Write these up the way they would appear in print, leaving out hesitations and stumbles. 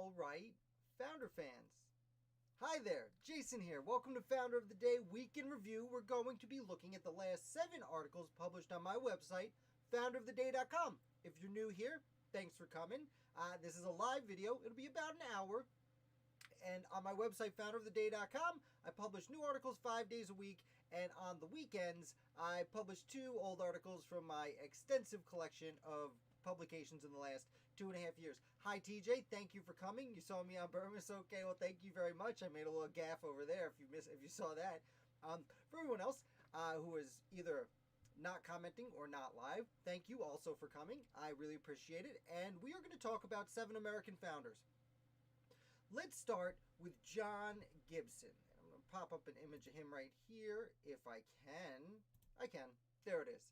All right, Founder fans. Hi there, Jason here. Welcome to Founder of the Day Week in Review. We're going to be looking at the last 7 articles published on my website, founderoftheday.com. If you're new here, thanks for coming. This is a live video. It'll be about an hour. And on my website, founderoftheday.com, I publish new articles 5 days a week. And on the weekends, I publish 2 old articles from my extensive collection of publications in the last 2.5 years. Hi TJ, thank you for coming. You saw me on Burmese. Okay, well thank you very much. I made a little gaffe over there if you saw that. For everyone else who is either not commenting or not live, thank you also for coming. I really appreciate it. And we are going to talk about 7 American founders. Let's start with John Gibson. I'm going to pop up an image of him right here if I can. I can. There it is.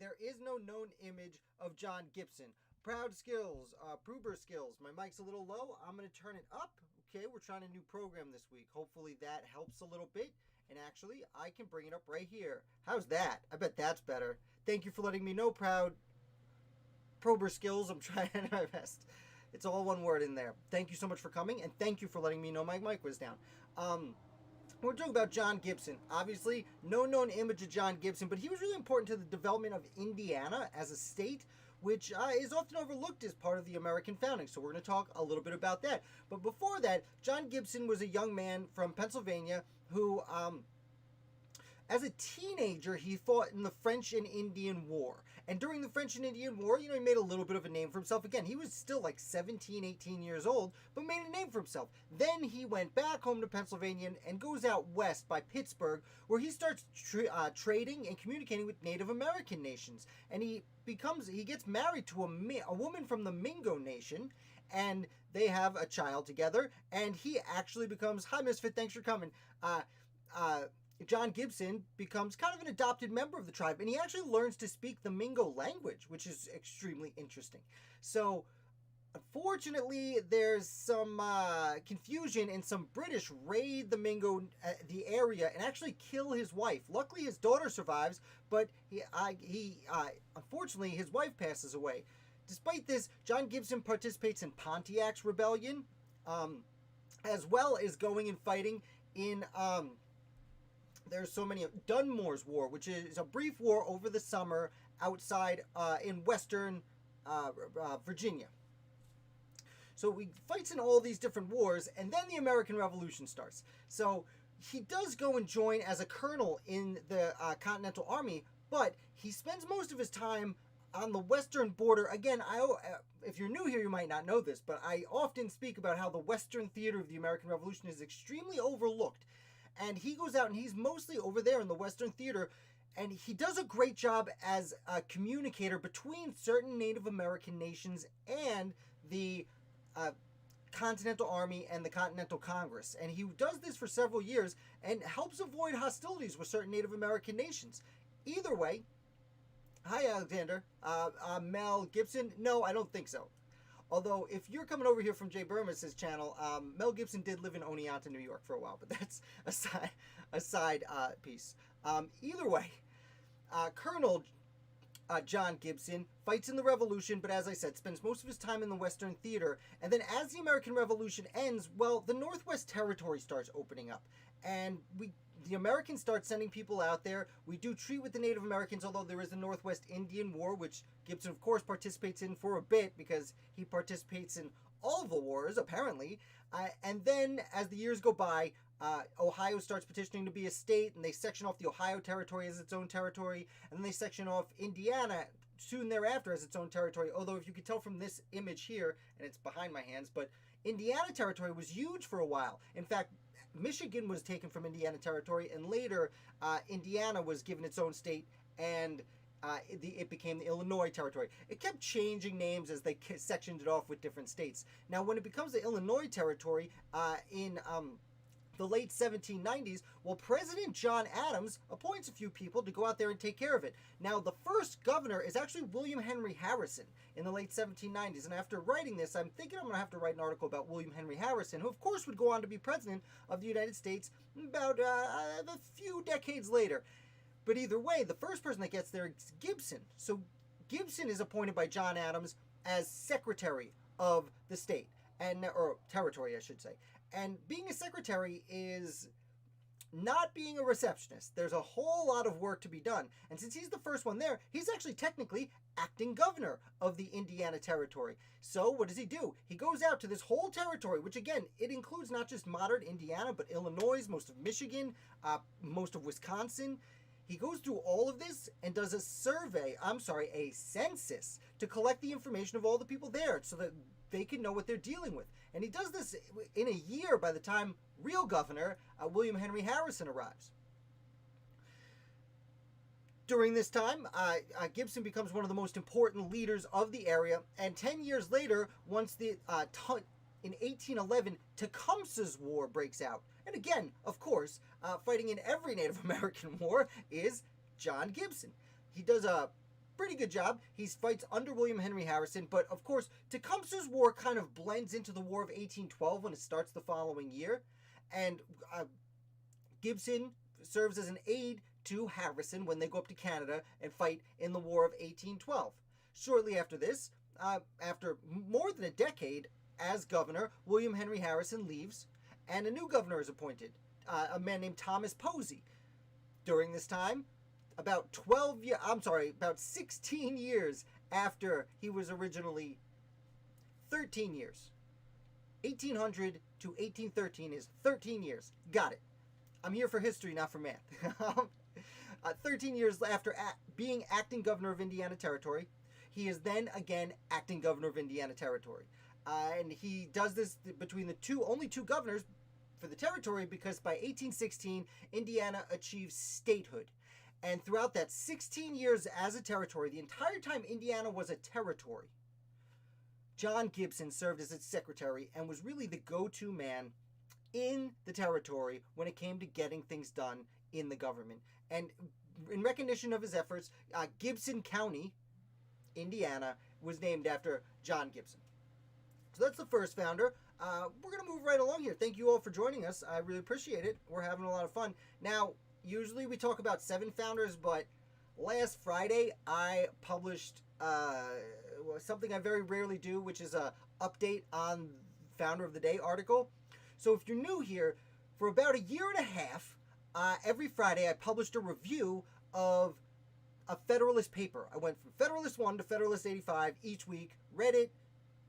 There is no known image of John Gibson. Proud skills, Prober skills. My mic's a little low. I'm going to turn it up. Okay, we're trying a new program this week. Hopefully that helps a little bit. And actually, I can bring it up right here. How's that? I bet that's better. Thank you for letting me know, Proud Prober skills. I'm trying my best. It's all one word in there. Thank you so much for coming, and thank you for letting me know my mic was down. We're talking about John Gibson. Obviously, no known image of John Gibson, but he was really important to the development of Indiana as a state, which is often overlooked as part of the American founding. So we're going to talk a little bit about that. But before that, John Gibson was a young man from Pennsylvania who, as a teenager, he fought in the French and Indian War. And during the French and Indian War, he made a little bit of a name for himself. Again, he was still like 17, 18 years old, but made a name for himself. Then he went back home to Pennsylvania and goes out west by Pittsburgh, where he starts trading and communicating with Native American nations. And he gets married to a woman from the Mingo Nation, and they have a child together. And he actually becomes, hi Misfit, thanks for coming. John Gibson becomes kind of an adopted member of the tribe, and he actually learns to speak the Mingo language, which is extremely interesting. So, unfortunately, there's some confusion, and some British raid the Mingo, the area, and actually kill his wife. Luckily, his daughter survives, but unfortunately, his wife passes away. Despite this, John Gibson participates in Pontiac's rebellion, as well as going and fighting in there's so many. Dunmore's War, which is a brief war over the summer outside in western Virginia. So he fights in all these different wars, and then the American Revolution starts. So he does go and join as a colonel in the Continental Army, but he spends most of his time on the western border. Again, if you're new here, you might not know this, but I often speak about how the western theater of the American Revolution is extremely overlooked. And he goes out and he's mostly over there in the Western Theater, and he does a great job as a communicator between certain Native American nations and the Continental Army and the Continental Congress. And he does this for several years and helps avoid hostilities with certain Native American nations. Either way, hi Alexander, Mel Gibson, no, I don't think so. Although, if you're coming over here from Jay Burmese' channel, Mel Gibson did live in Oneonta, New York for a while, but that's a side piece. Either way, Colonel John Gibson fights in the Revolution, but as I said, spends most of his time in the Western Theater. And then as the American Revolution ends, well, the Northwest Territory starts opening up. And the Americans start sending people out there. We do treat with the Native Americans, although there is the Northwest Indian War, which Gibson, of course, participates in for a bit because he participates in all of the wars, apparently. And then, as the years go by, Ohio starts petitioning to be a state, and they section off the Ohio Territory as its own territory, and then they section off Indiana soon thereafter as its own territory. Although, if you could tell from this image here, and it's behind my hands, but Indiana Territory was huge for a while. In fact, Michigan was taken from Indiana Territory, and later Indiana was given its own state, and it became the Illinois Territory. It kept changing names as they sectioned it off with different states. Now, when it becomes the Illinois Territory in the late 1790s, well, President John Adams appoints a few people to go out there and take care of it. Now, the first governor is actually William Henry Harrison in the late 1790s. And after writing this, I'm thinking I'm going to have to write an article about William Henry Harrison, who, of course, would go on to be president of the United States about a few decades later. But either way, the first person that gets there is Gibson. So Gibson is appointed by John Adams as Secretary of the state. or territory, I should say. And being a secretary is not being a receptionist. There's a whole lot of work to be done. And since he's the first one there, he's actually technically acting governor of the Indiana Territory. So what does he do? He goes out to this whole territory, which again, it includes not just modern Indiana, but Illinois, most of Michigan, most of Wisconsin. He goes through all of this and does a census to collect the information of all the people there so that they can know what they're dealing with. And he does this in a year by the time real governor William Henry Harrison arrives. During this time, Gibson becomes one of the most important leaders of the area, and 10 years later, once in 1811, Tecumseh's War breaks out. And again, of course, fighting in every Native American war is John Gibson. He does a pretty good job. He fights under William Henry Harrison, but of course, Tecumseh's War kind of blends into the War of 1812 when it starts the following year, and Gibson serves as an aide to Harrison when they go up to Canada and fight in the War of 1812. Shortly after this, after more than a decade as governor, William Henry Harrison leaves, and a new governor is appointed, a man named Thomas Posey. During this time, about 16 years after he was originally 13 years. 1800 to 1813 is 13 years. Got it. I'm here for history, not for math. 13 years after being acting governor of Indiana Territory, he is then again acting governor of Indiana Territory. And he does this between only two governors for the territory, because by 1816, Indiana achieves statehood. And throughout that 16 years as a territory, the entire time Indiana was a territory, John Gibson served as its secretary and was really the go-to man in the territory when it came to getting things done in the government. And in recognition of his efforts, Gibson County, Indiana, was named after John Gibson. So that's the first founder. We're going to move right along here. Thank you all for joining us. I really appreciate it. We're having a lot of fun. Now, usually we talk about 7 founders, but last Friday I published something I very rarely do, which is a update on Founder of the Day article. So if you're new here, for about a year and a half, every Friday I published a review of a Federalist paper. I went from Federalist 1 to Federalist 85 each week, read it,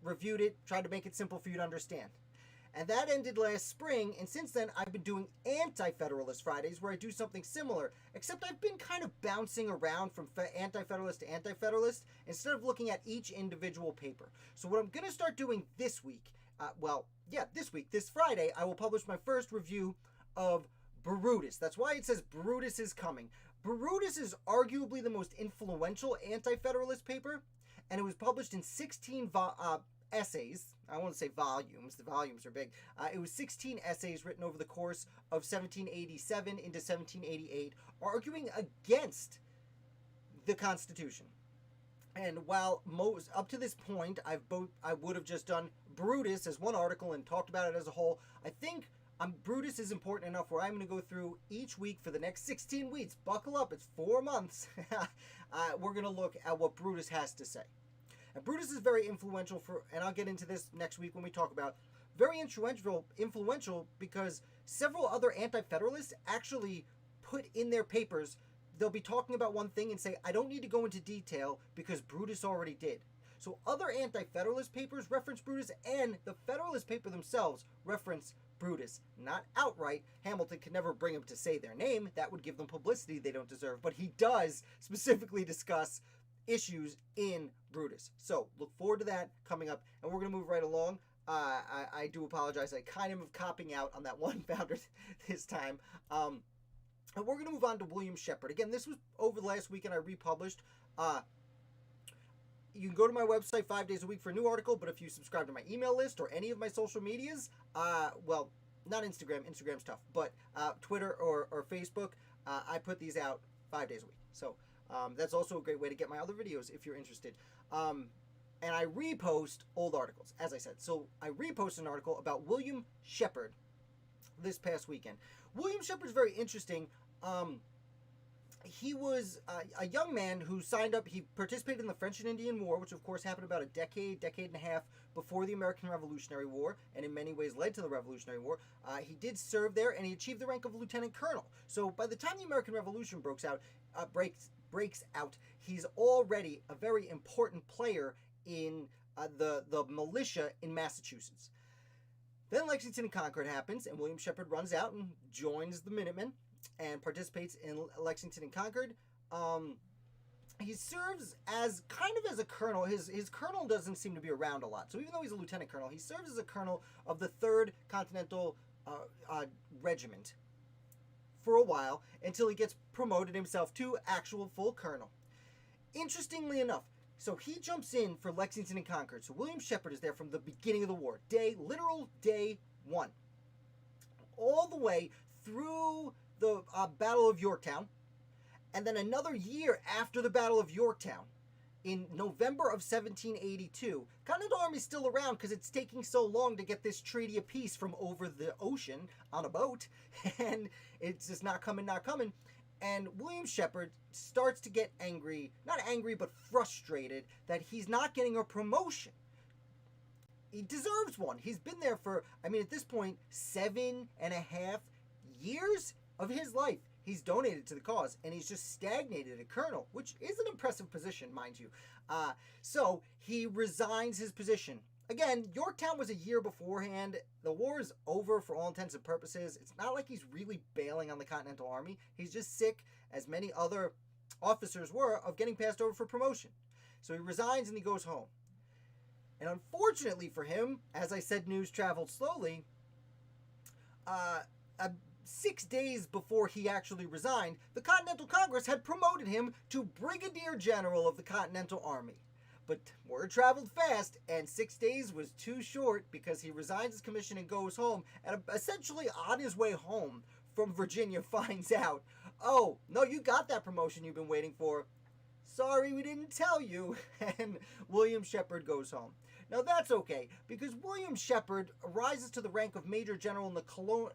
reviewed it, tried to make it simple for you to understand. And that ended last spring, and since then I've been doing Anti-Federalist Fridays, where I do something similar, except I've been kind of bouncing around from Anti-Federalist to Anti-Federalist instead of looking at each individual paper. So what I'm going to start doing this week, this Friday, I will publish my first review of Brutus. That's why it says Brutus is coming. Brutus is arguably the most influential Anti-Federalist paper, and it was published in 16 essays. I won't say volumes. The volumes are big. It was 16 essays written over the course of 1787 into 1788, arguing against the Constitution. And while up to this point, I would have just done Brutus as one article and talked about it as a whole, I think Brutus is important enough where I'm going to go through each week for the next 16 weeks. Buckle up, it's 4 months. We're going to look at what Brutus has to say. And Brutus is very influential and I'll get into this next week when we talk about, very influential because several other Anti-Federalists actually put in their papers, they'll be talking about one thing and say, I don't need to go into detail because Brutus already did. So other Anti-Federalist papers reference Brutus, and the Federalist paper themselves reference Brutus. Not outright. Hamilton could never bring him to say their name. That would give them publicity they don't deserve. But he does specifically discuss issues in Brutus. So look forward to that coming up, and we're going to move right along. I do apologize. I kind of am copping out on that one founder this time. And we're going to move on to William Shepard. Again, this was over the last weekend. I republished. You can go to my website 5 days a week for a new article, but if you subscribe to my email list or any of my social medias, well, not Instagram. Instagram's tough, but Twitter or Facebook, I put these out 5 days a week. So that's also a great way to get my other videos if you're interested. And I repost old articles, as I said. So I reposted an article about William Shepard this past weekend. William Shepard's very interesting. he was a young man who signed up. He participated in the French and Indian War, which of course happened about a decade and a half before the American Revolutionary War, and in many ways led to the Revolutionary War. He did serve there, and he achieved the rank of lieutenant colonel. So by the time the American Revolution breaks out, he's already a very important player in the militia in Massachusetts. Then Lexington and Concord happens, and William Shepard runs out and joins the Minutemen and participates in Lexington and Concord. He serves as kind of as a colonel. His colonel doesn't seem to be around a lot. So even though he's a lieutenant colonel, he serves as a colonel of the 3rd Continental Regiment for a while until he gets promoted himself to actual full colonel. Interestingly enough, so he jumps in for Lexington and Concord. So William Shepard is there from the beginning of the war, literal day 1, all the way through the Battle of Yorktown, and then another year after the Battle of Yorktown, in November of 1782. Continental Army's still around because it's taking so long to get this treaty of peace from over the ocean on a boat, and it's just not coming. And William Shepard starts to get not angry, but frustrated that he's not getting a promotion. He deserves one. He's been there for, at this point, 7.5 years of his life. He's donated to the cause, and he's just stagnated at colonel, which is an impressive position, mind you. So he resigns his position. Again, Yorktown was a year beforehand. The war is over for all intents and purposes. It's not like he's really bailing on the Continental Army. He's just sick, as many other officers were, of getting passed over for promotion. So he resigns and he goes home. And unfortunately for him, as I said, news traveled slowly. 6 days before he actually resigned, the Continental Congress had promoted him to Brigadier General of the Continental Army. But word traveled fast, and 6 days was too short because he resigns his commission and goes home, and essentially on his way home from Virginia finds out, oh, no, you got that promotion you've been waiting for. Sorry, we didn't tell you. And William Shepard goes home. Now that's okay, because William Shepard rises to the rank of Major General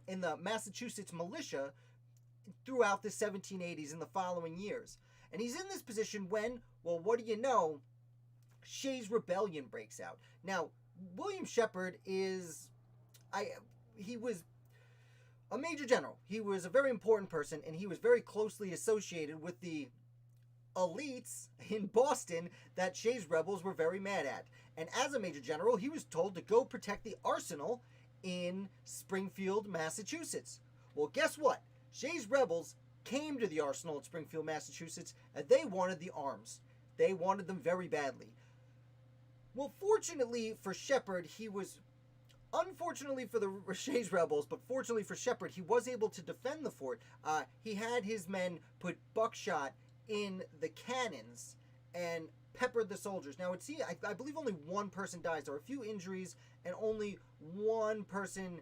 in the Massachusetts militia throughout the 1780s and the following years. And he's in this position when, well, what do you know, Shays' Rebellion breaks out. Now, William Shepard he was a major general. He was a very important person, and he was very closely associated with the elites in Boston that Shays' rebels were very mad at. And as a major general, he was told to go protect the arsenal in Springfield, Massachusetts. Well, guess what? Shays' rebels came to the arsenal in Springfield, Massachusetts, and they wanted the arms. They wanted them very badly. Well, fortunately for Shepard, unfortunately for the Shays' rebels, but fortunately for Shepard, he was able to defend the fort. He had his men put buckshot in the cannons and peppered the soldiers. Now, I believe only one person dies. There were a few injuries, and only one person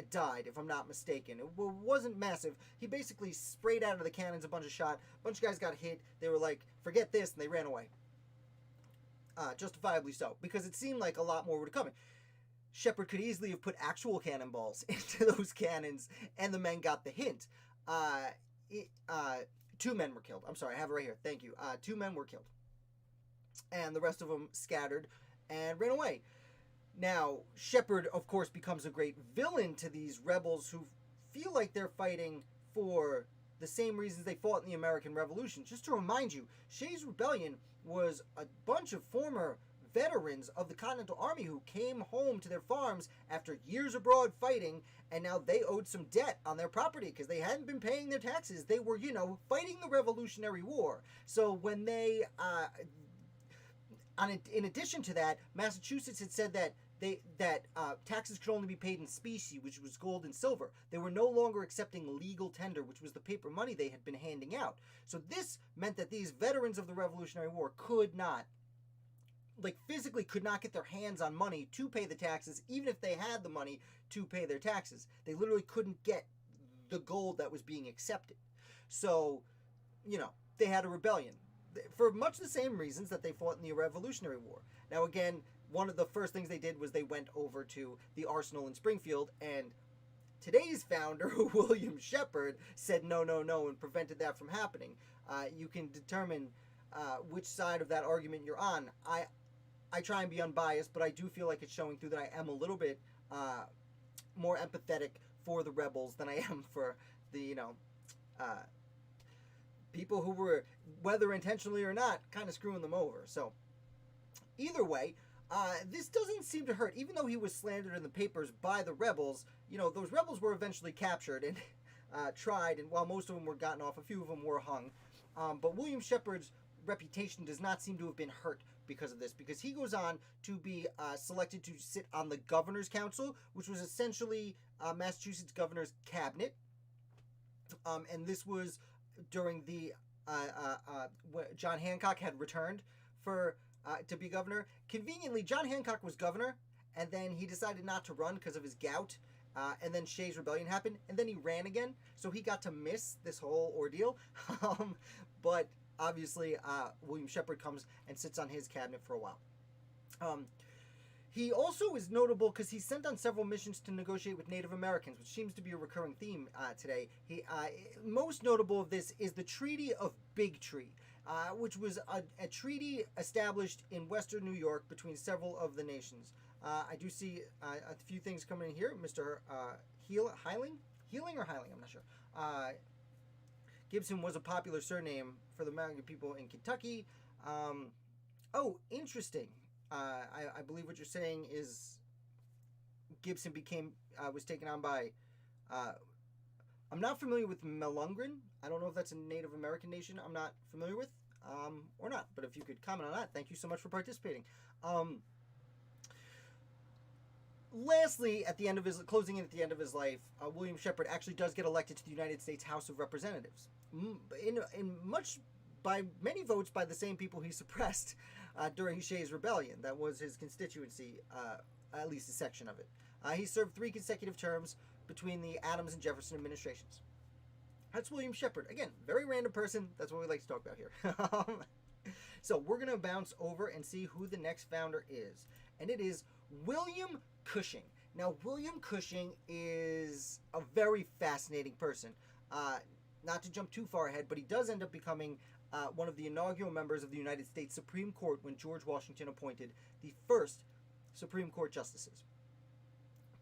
died, if I'm not mistaken. It wasn't massive. He basically sprayed out of the cannons a bunch of shot. A bunch of guys got hit. They were like, forget this, and they ran away. Justifiably so, because it seemed like a lot more were coming. Shepard could easily have put actual cannonballs into those cannons, and the men got the hint. 2 men were killed. I'm sorry, I have it right here. Thank you. 2 men were killed. And the rest of them scattered and ran away. Now, Shepard, of course, becomes a great villain to these rebels who feel like they're fighting for the same reasons they fought in the American Revolution. Just to remind you, Shays' Rebellion was a bunch of former veterans of the Continental Army who came home to their farms after years abroad fighting, and now they owed some debt on their property because they hadn't been paying their taxes. They were, fighting the Revolutionary War. So when they, in addition to that, Massachusetts had said that taxes could only be paid in specie, which was gold and silver. They were no longer accepting legal tender, which was the paper money they had been handing out. So this meant that these veterans of the Revolutionary War physically could not get their hands on money to pay the taxes, even if they had the money to pay their taxes. They literally couldn't get the gold that was being accepted. So, they had a rebellion for much the same reasons that they fought in the Revolutionary War. Now, again, one of the first things they did was they went over to the arsenal in Springfield and today's founder, William Shepard, said no, no, no, and prevented that from happening. You can determine which side of that argument you're on. I try and be unbiased, but I do feel like it's showing through that I am a little bit more empathetic for the rebels than I am for the, people who were, whether intentionally or not, kind of screwing them over. So, either way, this doesn't seem to hurt. Even though he was slandered in the papers by the rebels, those rebels were eventually captured and tried, and while most of them were gotten off, a few of them were hung. But William Shepard's reputation does not seem to have been hurt because of this, because he goes on to be selected to sit on the Governor's Council, which was essentially Massachusetts governor's cabinet. And this was during the John Hancock had returned to be governor. Conveniently, John Hancock was governor, and then he decided not to run because of his gout. And then Shays' Rebellion happened, and then he ran again, so he got to miss this whole ordeal. But obviously, William Shepard comes and sits on his cabinet for a while. He also is notable because he's sent on several missions to negotiate with Native Americans, which seems to be a recurring theme today. Most notable of this is the Treaty of Big Tree, which was a treaty established in western New York between several of the nations. I do see a few things coming in here. Mr. Healing, I'm not sure. Gibson was a popular surname for the American people in Kentucky. Oh, interesting. I believe what you're saying is Gibson was taken on by, I'm not familiar with Melungren. I don't know if that's a Native American nation I'm not familiar with, or not. But if you could comment on that, thank you so much for participating. Lastly, closing in at the end of his life, William Shepard actually does get elected to the United States House of Representatives, by many votes by the same people he suppressed during Shays' Rebellion. That was his constituency, at least a section of it. He served 3 consecutive terms between the Adams and Jefferson administrations. That's William Shepard. Again, very random person. That's what we like to talk about here. So we're going to bounce over and see who the next founder is. And it is William Cushing. Now, William Cushing is a very fascinating person. Not to jump too far ahead, but he does end up becoming one of the inaugural members of the United States Supreme Court when George Washington appointed the first Supreme Court justices.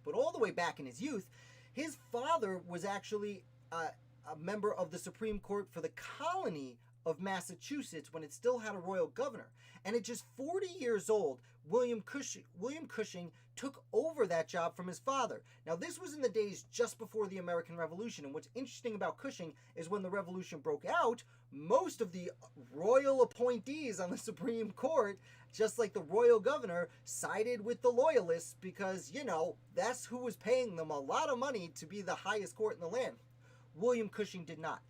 But all the way back in his youth, his father was actually a member of the Supreme Court for the colony of Massachusetts when it still had a royal governor. And at just 40 years old, William Cushing took over that job from his father. Now, this was in the days just before the American Revolution, and what's interesting about Cushing is when the Revolution broke out, most of the royal appointees on the Supreme Court, just like the royal governor, sided with the Loyalists because, that's who was paying them a lot of money to be the highest court in the land. William Cushing did not.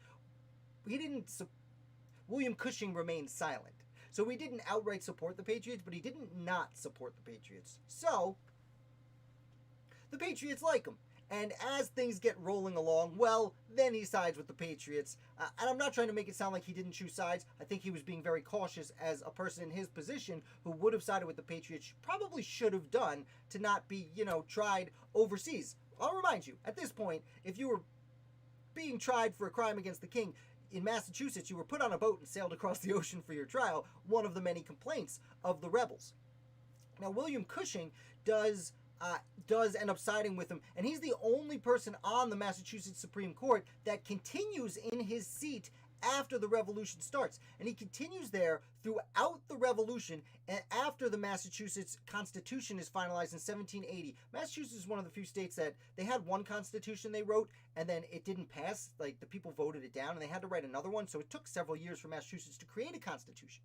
William Cushing remained silent. So he didn't outright support the Patriots, but he didn't not support the Patriots. So, the Patriots like him. And as things get rolling along, well, then he sides with the Patriots. And I'm not trying to make it sound like he didn't choose sides. I think he was being very cautious as a person in his position who would have sided with the Patriots, probably should have done to not be, tried overseas. I'll remind you, at this point, if you were being tried for a crime against the king, in Massachusetts, you were put on a boat and sailed across the ocean for your trial, one of the many complaints of the rebels. Now, William Cushing does end up siding with him, and he's the only person on the Massachusetts Supreme Court that continues in his seat after the Revolution starts. And he continues there throughout the Revolution and after the Massachusetts Constitution is finalized in 1780. Massachusetts is one of the few states that they had one constitution they wrote and then it didn't pass. Like, the people voted it down and they had to write another one. So it took several years for Massachusetts to create a constitution.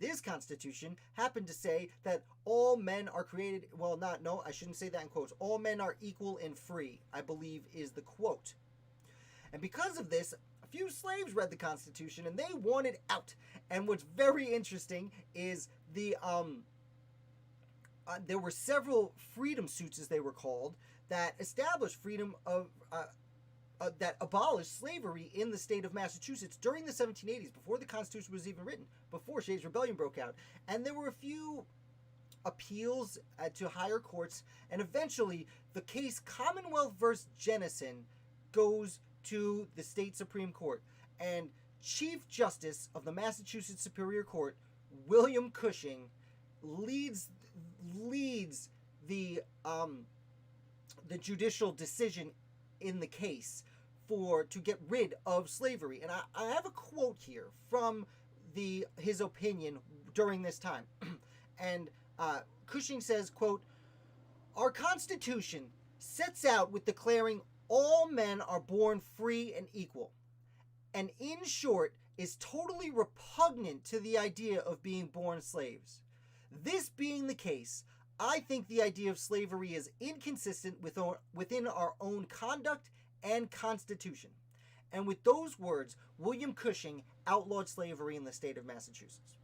This constitution happened to say that all men are created, I shouldn't say that in quotes. All men are equal and free, I believe is the quote. And because of this, a few slaves read the Constitution and they wanted out. And what's very interesting is there were several freedom suits, as they were called, that established freedom of that abolished slavery in the state of Massachusetts during the 1780s, before the Constitution was even written, before Shays' Rebellion broke out. And there were a few appeals to higher courts, and eventually the case Commonwealth versus Jennison goes to the state Supreme Court. And Chief Justice of the Massachusetts Superior Court, William Cushing, leads the judicial decision in the case to get rid of slavery. And I have a quote here from his opinion during this time. And Cushing says, quote, "Our Constitution sets out with declaring all men are born free and equal, and in short is totally repugnant to the idea of being born slaves. This being the case, I think the idea of slavery is inconsistent within our own conduct and Constitution." And with those words, William Cushing outlawed slavery in the state of Massachusetts.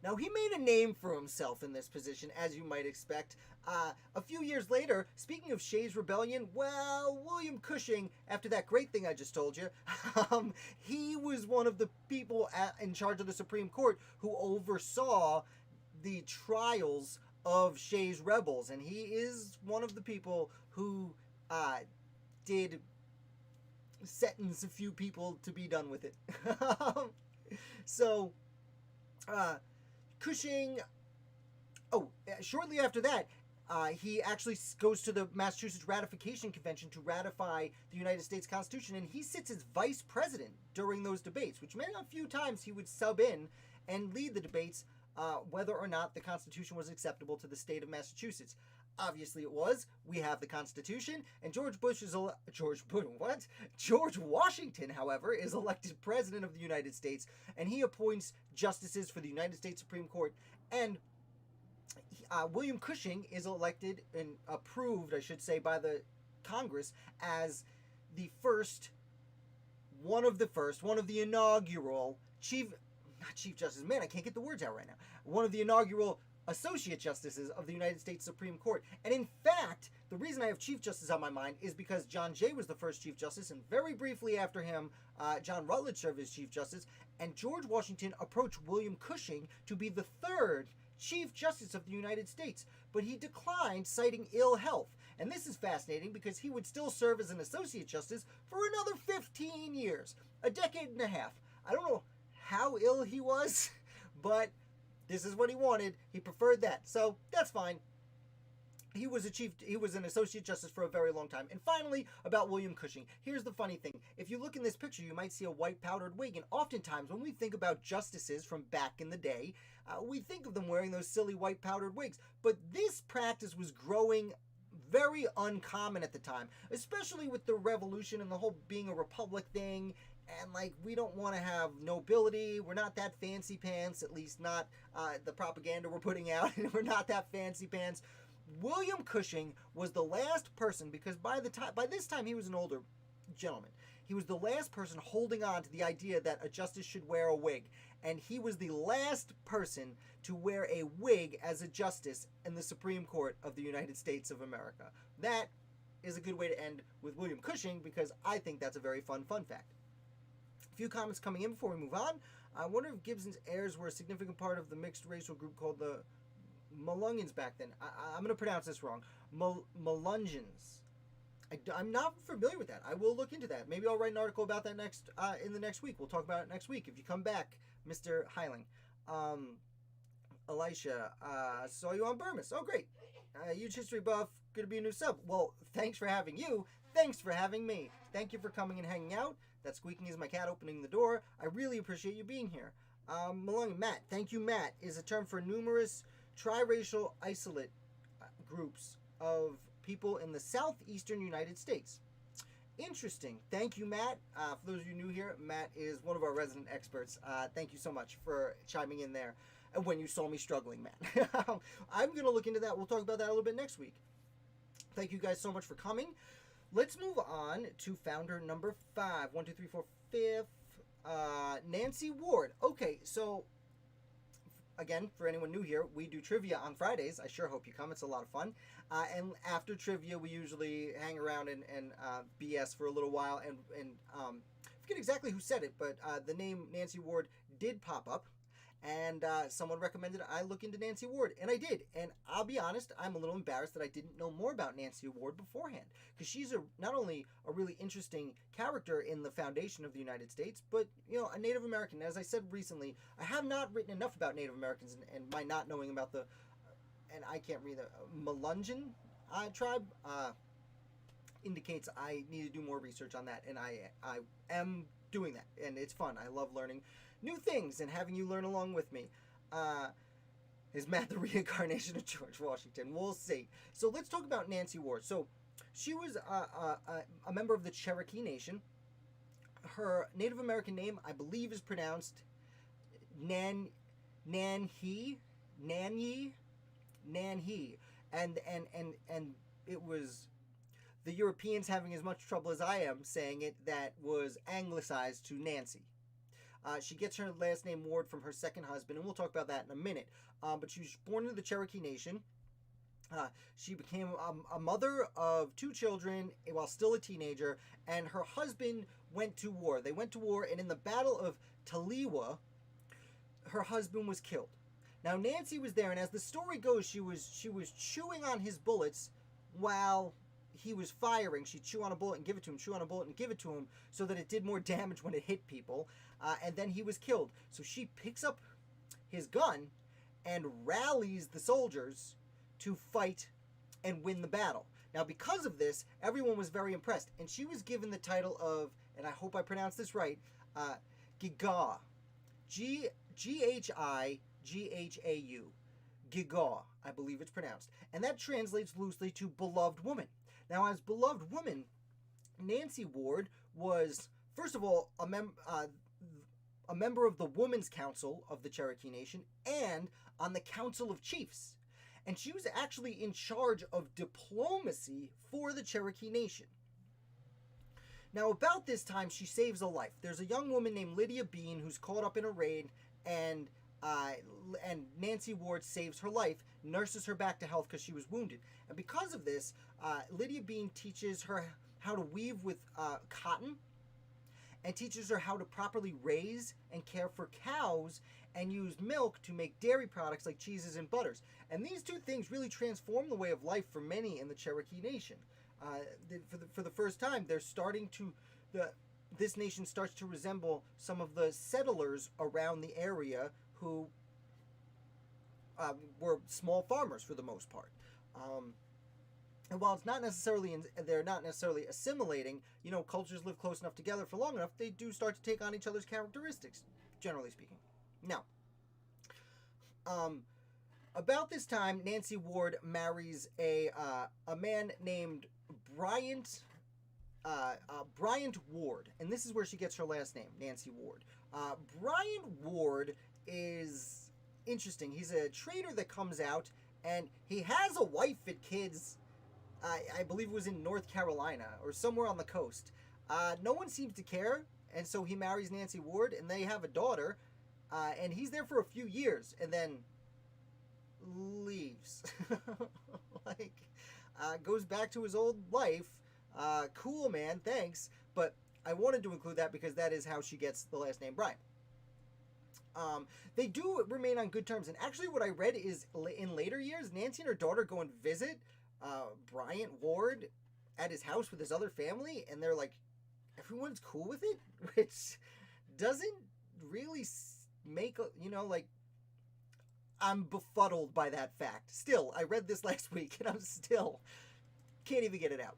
Now, he made a name for himself in this position, as you might expect. A few years later, speaking of Shays' Rebellion, well, William Cushing, after that great thing I just told you, he was one of the people in charge of the Supreme Court who oversaw the trials of Shays' rebels. And he is one of the people who did sentence a few people to be done with it. So, Cushing, shortly after that, he actually goes to the Massachusetts Ratification Convention to ratify the United States Constitution, and he sits as vice president during those debates, which meant a few times he would sub in and lead the debates whether or not the Constitution was acceptable to the state of Massachusetts. Obviously it was. We have the Constitution, and George Washington, however, is elected president of the United States, and he appoints justices for the United States Supreme Court, and William Cushing is elected and approved, I should say, by the Congress as one of the inaugural one of the inaugural Associate Justices of the United States Supreme Court. And in fact, the reason I have Chief Justice on my mind is because John Jay was the first Chief Justice, and very briefly after him, John Rutledge served as Chief Justice, and George Washington approached William Cushing to be the third Chief Justice of the United States, but he declined, citing ill health. And this is fascinating because he would still serve as an Associate Justice for another 15 years, a decade and a half. I don't know how ill he was, but this is what he wanted. He preferred that. So that's fine. He was an Associate Justice for a very long time. And finally, about William Cushing. Here's the funny thing. If you look in this picture, you might see a white powdered wig. And oftentimes, when we think about justices from back in the day, we think of them wearing those silly white powdered wigs. But this practice was growing very uncommon at the time, especially with the Revolution and the whole being a republic thing. And, we don't want to have nobility. We're not that fancy pants, at least not the propaganda we're putting out. We're not that fancy pants. William Cushing was the last person, because by this time he was an older gentleman. He was the last person holding on to the idea that a justice should wear a wig. And he was the last person to wear a wig as a justice in the Supreme Court of the United States of America. That is a good way to end with William Cushing, because I think that's a very fun fact. A few comments coming in before we move on. I wonder if Gibson's heirs were a significant part of the mixed racial group called the Melungians back then. I'm going to pronounce this wrong. Melungians. I'm not familiar with that. I will look into that. Maybe I'll write an article about that in the next week. We'll talk about it next week. If you come back, Mr. Heiling. Elisha, saw you on Burmese. Oh, great. Huge history buff. Good to be a new sub. Well, thanks for having you. Thanks for having me. Thank you for coming and hanging out. That squeaking is my cat opening the door. I really appreciate you being here. Maloney, Matt. Thank you, Matt. Is a term for numerous triracial isolate groups of people in the southeastern United States. Interesting. Thank you, Matt. For those of you new here, Matt is one of our resident experts. Thank you so much for chiming in there. And when you saw me struggling, Matt. I'm going to look into that. We'll talk about that a little bit next week. Thank you guys so much for coming. Let's move on to founder number 5. 1, 2, 3, 4, 5. Nancy Ward. Okay, so again, for anyone new here, we do trivia on Fridays. I sure hope you come. It's a lot of fun. And after trivia, we usually hang around and BS for a little while. And I forget exactly who said it, but the name Nancy Ward did pop up. And someone recommended I look into Nancy Ward, and I did. And I'll be honest, I'm a little embarrassed that I didn't know more about Nancy Ward beforehand, because she's not only a really interesting character in the foundation of the United States, but a Native American. As I said recently, I have not written enough about Native Americans, and my not knowing about and I can't read the Melungeon tribe indicates I need to do more research on that, and I am doing that, and it's fun. I love learning new things and having you learn along with me. Is Matt the reincarnation of George Washington? We'll see. So let's talk about Nancy Ward. So she was a member of the Cherokee Nation. Her Native American name, I believe, is pronounced Nanyi, and it was the Europeans having as much trouble as I am saying it that was anglicized to Nancy. She gets her last name Ward from her second husband, and we'll talk about that in a minute. But she was born into the Cherokee Nation. She became a mother of 2 children while still a teenager, and her husband went to war. They went to war, and in the Battle of Taliwa, her husband was killed. Now Nancy was there, and as the story goes, she was chewing on his bullets while he was firing. She'd chew on a bullet and give it to him, chew on a bullet and give it to him, so that it did more damage when it hit people. And then he was killed. So she picks up his gun and rallies the soldiers to fight and win the battle. Now, because of this, everyone was very impressed, and she was given the title of, and I hope I pronounced this right, Gigaw. G-H-I-G-H-A-U. Gigaw, I believe it's pronounced. And that translates loosely to beloved woman. Now, as beloved woman, Nancy Ward was, first of all, a member of the Women's Council of the Cherokee Nation and on the Council of Chiefs. And she was actually in charge of diplomacy for the Cherokee Nation. Now, about this time, she saves a life. There's a young woman named Lydia Bean who's caught up in a raid, and Nancy Ward saves her life, nurses her back to health because she was wounded. And because of this, Lydia Bean teaches her how to weave with cotton, and teaches her how to properly raise and care for cows and use milk to make dairy products like cheeses and butters. And these 2 things really transform the way of life for many in the Cherokee Nation. For the first time, they're starting to this nation starts to resemble some of the settlers around the area who were small farmers for the most part. And while it's not necessarily they're not necessarily assimilating, cultures live close enough together for long enough, they do start to take on each other's characteristics, generally speaking. Now, about this time, Nancy Ward marries a man named Bryant Ward, and this is where she gets her last name, Nancy Ward. Bryant Ward is interesting. He's a trader that comes out, and he has a wife and kids. I believe it was in North Carolina or somewhere on the coast. No one seems to care, and so he marries Nancy Ward, and they have a daughter, and he's there for a few years, and then leaves. Goes back to his old life. Cool, man, thanks. But I wanted to include that because that is how she gets the last name Bryant. They do remain on good terms, and actually what I read is in later years, Nancy and her daughter go and visit Bryant Ward at his house with his other family, and they're like, everyone's cool with it, which doesn't really make, I'm befuddled by that fact. Still, I read this last week, and I'm still can't even get it out.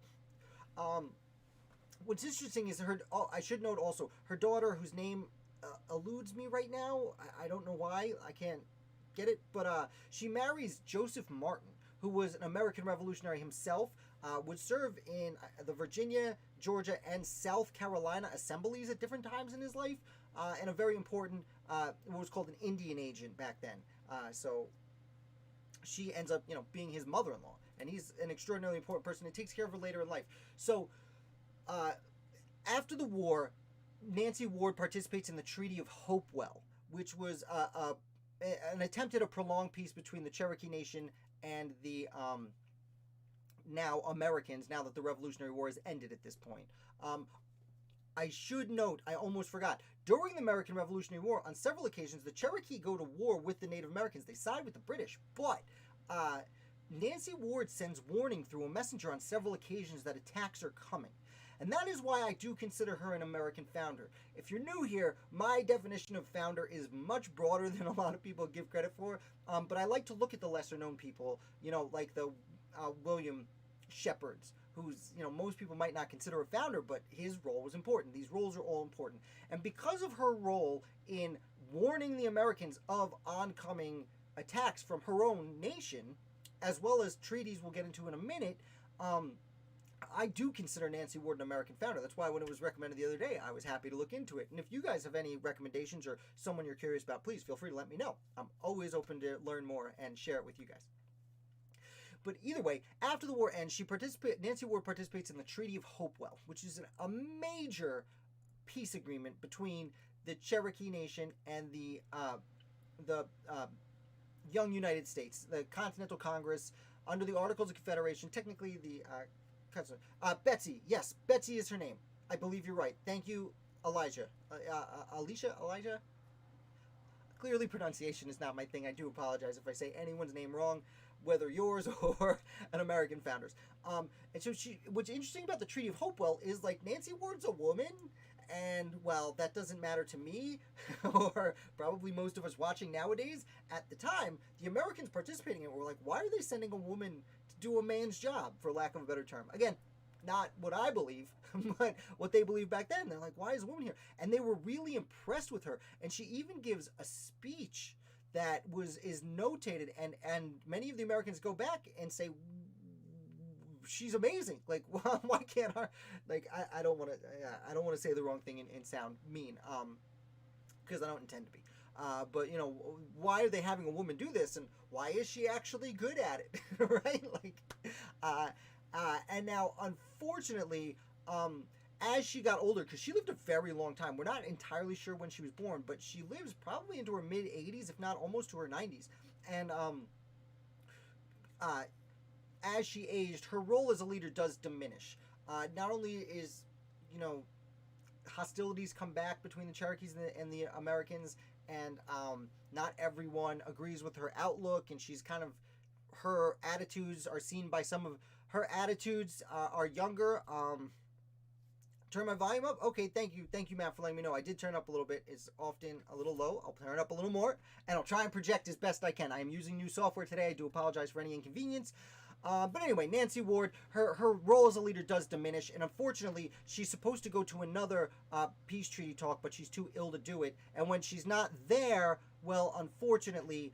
What's interesting is I should note also, her daughter, whose name eludes me right now, I don't know why, I can't get it, but she marries Joseph Martin, who was an American revolutionary himself, would serve in the Virginia, Georgia, and South Carolina assemblies at different times in his life, and a very important, what was called an Indian agent back then. So she ends up, being his mother-in-law, and he's an extraordinarily important person and takes care of her later in life. So after the war, Nancy Ward participates in the Treaty of Hopewell, which was an attempt at a prolonged peace between the Cherokee Nation and the now Americans, now that the Revolutionary War has ended at this point. I should note, I almost forgot, during the American Revolutionary War, on several occasions, the Cherokee go to war with the Native Americans. They side with the British, but Nancy Ward sends warning through a messenger on several occasions that attacks are coming. And that is why I do consider her an American founder. If you're new here, my definition of founder is much broader than a lot of people give credit for. But I like to look at the lesser known people, like the William Shepards, who's, most people might not consider a founder, but his role was important. These roles are all important. And because of her role in warning the Americans of oncoming attacks from her own nation, as well as treaties we'll get into in a minute, I do consider Nancy Ward an American founder. That's why when it was recommended the other day, I was happy to look into it. And if you guys have any recommendations or someone you're curious about, please feel free to let me know. I'm always open to learn more and share it with you guys. But either way, after the war ends, Nancy Ward participates in the Treaty of Hopewell, which is a major peace agreement between the Cherokee Nation and the young United States, the Continental Congress, under the Articles of Confederation, technically the Betsy. Yes, Betsy is her name. I believe you're right. Thank you, Elijah. Elijah? Clearly pronunciation is not my thing. I do apologize if I say anyone's name wrong, whether yours or an American founder's. And so what's interesting about the Treaty of Hopewell is, like, Nancy Ward's a woman, and, well, that doesn't matter to me, or probably most of us watching nowadays. At the time, the Americans participating in it were like, why are they sending a woman to do a man's job, for lack of a better term? Again, not what I believe, but what they believed back then. They're like, why is a woman here? And they were really impressed with her. And she even gives a speech that is notated, and many of the Americans go back and say, she's amazing. Like, why can't her? Like, I don't want to say the wrong thing and sound mean, because I don't intend to be. But why are they having a woman do this, and why is she actually good at it, right? Like, and now, unfortunately, as she got older, because she lived a very long time, we're not entirely sure when she was born, but she lives probably into her mid-80s, if not almost to her 90s. And as she aged, her role as a leader does diminish. Not only is, hostilities come back between the Cherokees and the Americans, and not everyone agrees with her outlook, and she's kind of, her attitudes are seen by some of her attitudes are younger. Turn my volume up? Okay, thank you, Matt, for letting me know. I did turn up a little bit. It's often a little low. I'll turn it up a little more, and I'll try and project as best I can. I am using new software today. I do apologize for any inconvenience. But anyway, Nancy Ward, her role as a leader does diminish, and unfortunately, she's supposed to go to another peace treaty talk, but she's too ill to do it. And when she's not there, well, unfortunately,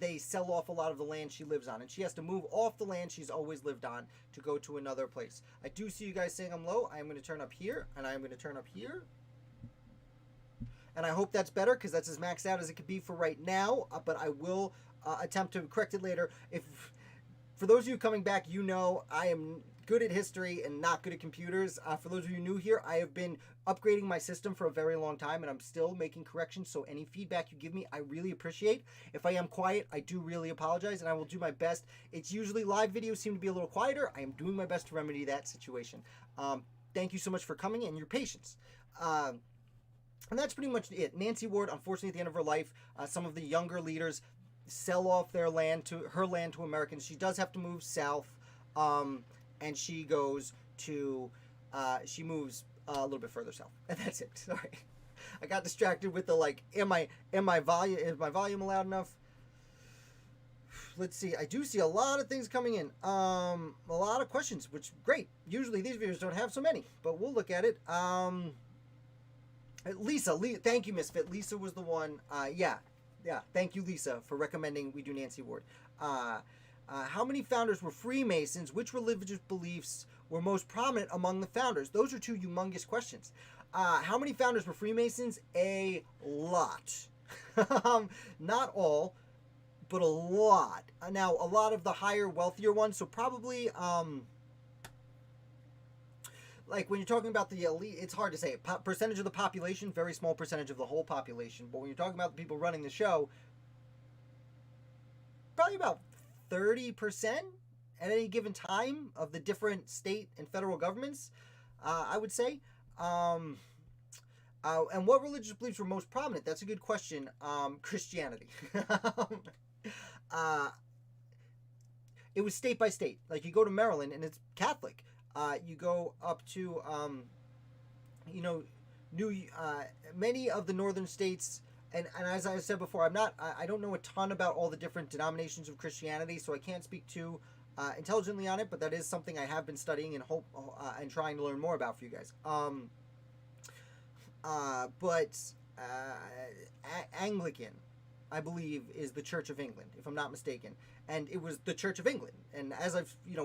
they sell off a lot of the land she lives on, and she has to move off the land she's always lived on to go to another place. I do see you guys saying I'm low. I am going to turn up here, and I am going to turn up here. And I hope that's better, because that's as maxed out as it could be for right now, but I will attempt to correct it later. For those of you coming back, I am good at history and not good at computers. For those of you new here, I have been upgrading my system for a very long time, and I'm still making corrections, so any feedback you give me, I really appreciate. If I am quiet, I do really apologize, and I will do my best. It's usually live videos seem to be a little quieter. I am doing my best to remedy that situation. Thank you so much for coming and your patience. And that's pretty much it. Nancy Ward, unfortunately, at the end of her life, some of the younger leaders sell off her land to Americans. She does have to move south, and she goes to, she moves a little bit further south, and that's it. Sorry, I got distracted with the is my volume loud enough? Let's see. I do see a lot of things coming in, a lot of questions, which great. Usually these videos don't have so many, but we'll look at it. Lisa, thank you, Misfit. Lisa was the one. Yeah. Thank you, Lisa, for recommending we do Nancy Ward. How many founders were Freemasons? Which religious beliefs were most prominent among the founders? Those are two humongous questions. How many founders were Freemasons? A lot. Not all, but a lot. Now, a lot of the higher, wealthier ones, so probably... like when you're talking about the elite, it's hard to say. Percentage of the population, very small percentage of the whole population. But when you're talking about the people running the show, probably about 30%, at any given time of the different state and federal governments, I would say. And what religious beliefs were most prominent? That's a good question. Christianity. It was state by state. Like, you go to Maryland and it's Catholic. You go up to, many of the northern states, and as I said before, I don't know a ton about all the different denominations of Christianity, so I can't speak too intelligently on it, but that is something I have been studying and and trying to learn more about for you guys. Anglican, I believe, is the Church of England, if I'm not mistaken. And it was the Church of England. And as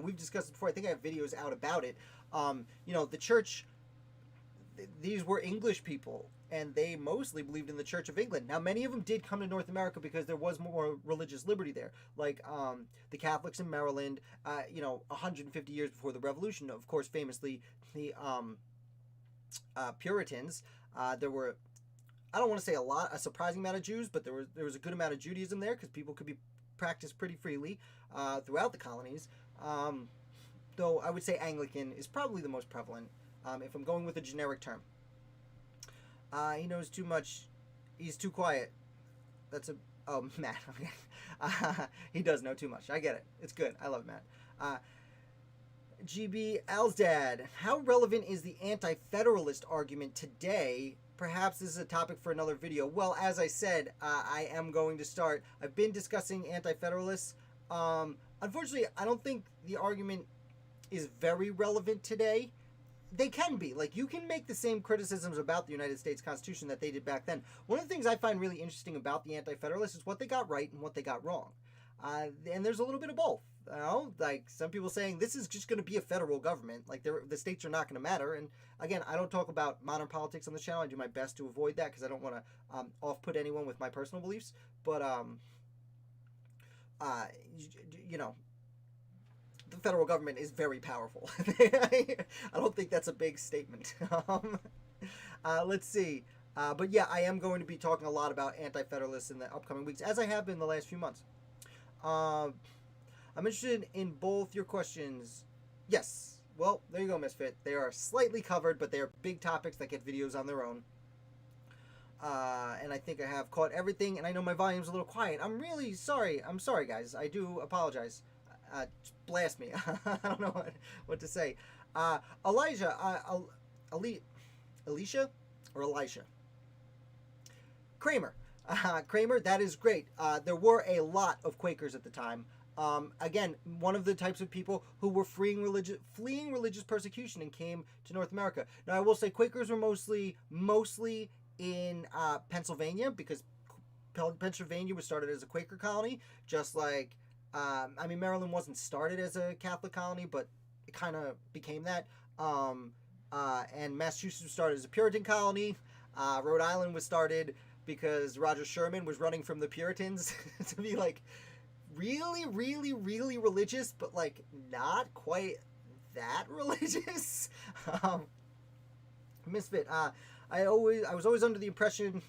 we've discussed before, I think I have videos out about it. The church, these were English people, and they mostly believed in the Church of England. Now, many of them did come to North America because there was more religious liberty there. Like the Catholics in Maryland, 150 years before the Revolution, of course, famously, the Puritans. There were, I don't want to say a surprising amount of Jews, but there was a good amount of Judaism there because people could be practiced pretty freely throughout the colonies. Though I would say Anglican is probably the most prevalent, if I'm going with a generic term. He knows too much. He's too quiet. Matt. He does know too much. I get it. It's good. I love Matt. GB Alsdad, how relevant is the Anti-Federalist argument today? Perhaps this is a topic for another video. Well, as I said, I am going to start. I've been discussing Anti-Federalists. Unfortunately, I don't think the argument is very relevant today. They can be. Like, you can make the same criticisms about the United States Constitution that they did back then. One of the things I find really interesting about the Anti-Federalists is what they got right and what they got wrong. And there's a little bit of both. Like some people saying this is just going to be a federal government. Like the states are not going to matter. And again, I don't talk about modern politics on the channel. I do my best to avoid that because I don't want to off-put anyone with my personal beliefs. But the federal government is very powerful. I don't think that's a big statement. Let's see. But yeah, I am going to be talking a lot about Anti-Federalists in the upcoming weeks, as I have been the last few months. I'm interested in both your questions. Yes. Well, there you go, Misfit. They are slightly covered, but they are big topics that get videos on their own. And I think I have caught everything, and I know my volume's a little quiet. I'm really sorry. I'm sorry, guys. I do apologize. Blast me. I don't know what to say. Elijah, Alicia or Elisha? Kramer. Kramer, that is great. There were a lot of Quakers at the time. Again, one of the types of people who were fleeing religious persecution and came to North America. Now, I will say Quakers were mostly in Pennsylvania, because Pennsylvania was started as a Quaker colony, just like, Maryland wasn't started as a Catholic colony, but it kind of became that. And Massachusetts was started as a Puritan colony. Rhode Island was started because Roger Sherman was running from the Puritans to be like really, really, really religious, but like not quite that religious. Misfit. I was always under the impression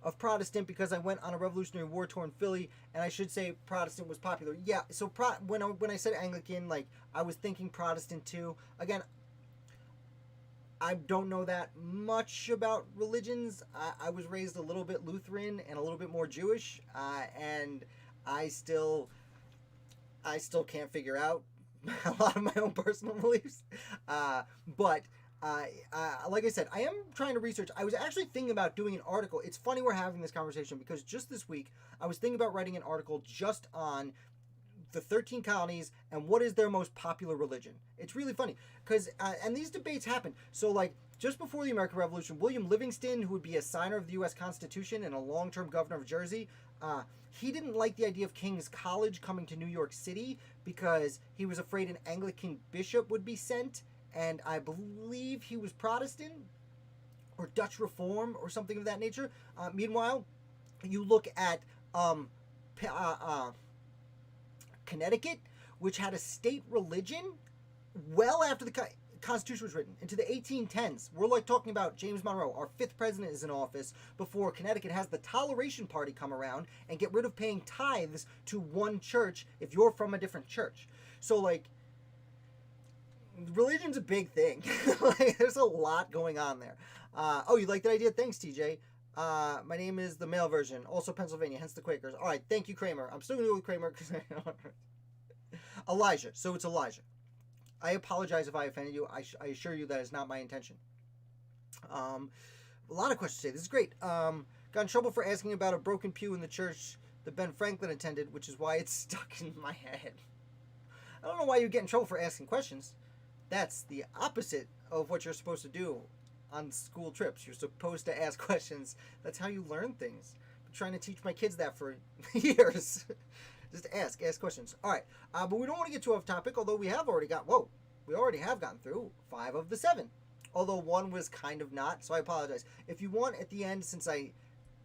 of Protestant because I went on a Revolutionary War tour in Philly, and I should say Protestant was popular. Yeah, so when I said Anglican, like, I was thinking Protestant too. Again, I don't know that much about religions. I was raised a little bit Lutheran and a little bit more Jewish, and I still can't figure out a lot of my own personal beliefs. But like I said, I am trying to research. I was actually thinking about doing an article. It's funny we're having this conversation because just this week I was thinking about writing an article just on the 13 colonies and what is their most popular religion. It's really funny because and these debates happen. So like just before the American Revolution, William Livingston, who would be a signer of the U.S. Constitution and a long-term governor of Jersey, he didn't like the idea of King's College coming to New York City because he was afraid an Anglican bishop would be sent, and I believe he was Protestant or Dutch Reform or something of that nature. Meanwhile, you look at Connecticut, which had a state religion well after the Constitution was written, into the 1810s. We're like talking about James Monroe. Our 5th president is in office before Connecticut has the Toleration Party come around and get rid of paying tithes to one church if you're from a different church. So, like, religion's a big thing. Like, there's a lot going on there. Oh, you like that idea? Thanks, TJ. My name is the male version, also Pennsylvania, hence the Quakers. All right, thank you, Kramer. I'm still going to go with Kramer because Elijah. So it's Elijah. I apologize if I offended you. I assure you that is not my intention. A lot of questions today. This is great. Got in trouble for asking about a broken pew in the church that Ben Franklin attended, which is why it's stuck in my head. I don't know why you get in trouble for asking questions. That's the opposite of what you're supposed to do on school trips. You're supposed to ask questions. That's how you learn things. I've been trying to teach my kids that for years. Just ask questions. All right, but we don't want to get too off topic, although we already have gotten through 5 of the 7. Although one was kind of not, so I apologize. If you want at the end, since I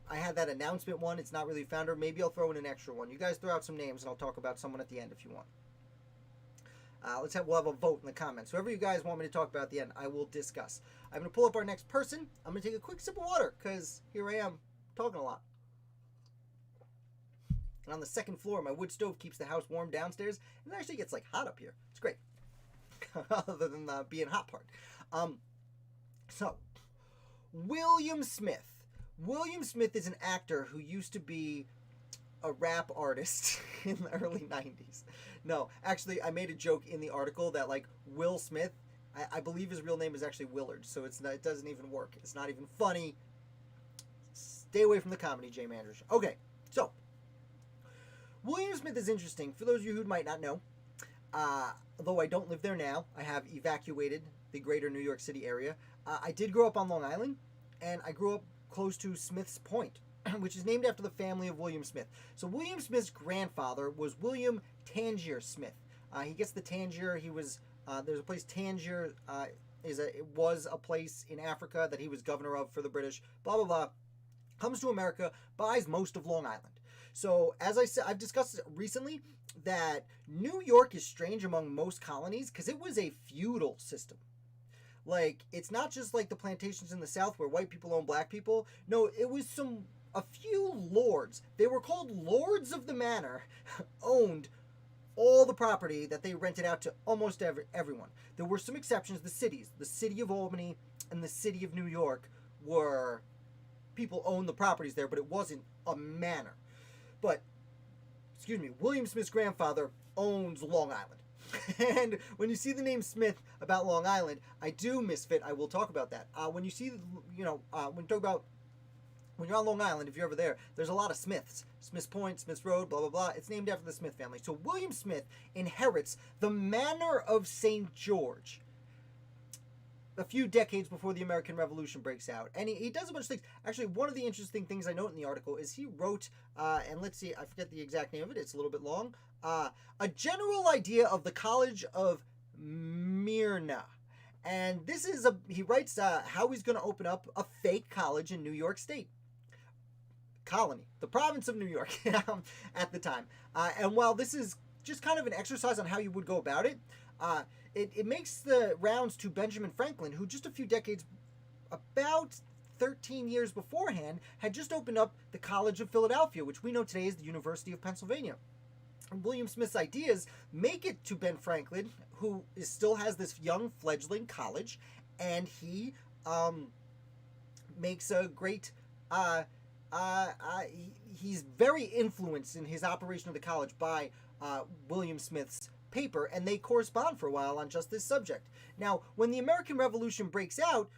had that announcement one, it's not really founder, maybe I'll throw in an extra one. You guys throw out some names and I'll talk about someone at the end if you want. We'll have a vote in the comments. Whoever you guys want me to talk about at the end, I will discuss. I'm going to pull up our next person. I'm going to take a quick sip of water because here I am talking a lot. And on the 2nd floor, my wood stove keeps the house warm downstairs, and it actually gets like hot up here. It's great. Other than the being hot part. So, William Smith. William Smith is an actor who used to be a rap artist in the early 90s. No, actually, I made a joke in the article that, like, Will Smith, I believe his real name is actually Willard, so it doesn't even work. It's not even funny. Stay away from the comedy, Jay Manders. Okay, so, William Smith is interesting. For those of you who might not know, although I don't live there now, I have evacuated the greater New York City area. I did grow up on Long Island, and I grew up close to Smith's Point, which is named after the family of William Smith. So William Smith's grandfather was William Tangier Smith. He gets the Tangier. He was there's a place Tangier it was a place in Africa that he was governor of for the British. Blah blah blah. Comes to America, buys most of Long Island. So as I said, I've discussed recently that New York is strange among most colonies because it was a feudal system. Like, it's not just like the plantations in the South where white people own black people. No, it was a few lords. They were called lords of the manor, owned all the property that they rented out to almost everyone. There were some exceptions. The cities, the city of Albany and the city of New York were, people owned the properties there, but it wasn't a manor. But, William Smith's grandfather owns Long Island. And when you see the name Smith about Long Island, I do misfit. I will talk about that. When you see, when you talk about, when you're on Long Island, if you're ever there, there's a lot of Smiths. Smith's Point, Smith's Road, blah, blah, blah. It's named after the Smith family. So William Smith inherits the manor of St. George a few decades before the American Revolution breaks out. And he does a bunch of things. Actually, one of the interesting things I note in the article is he wrote, and let's see, I forget the exact name of it. It's a little bit long. A general idea of the College of Myrna. And this is he writes how he's going to open up a fake college in New York State. Colony, the province of New York at the time. And while this is just kind of an exercise on how you would go about it, it makes the rounds to Benjamin Franklin, who just a few decades, about 13 years beforehand, had just opened up the College of Philadelphia, which we know today is the University of Pennsylvania. And William Smith's ideas make it to Ben Franklin, who still has this young fledgling college, and he makes a great... he's very influenced in his operation of the college by William Smith's paper, and they correspond for a while on just this subject. Now, when the American Revolution breaks out,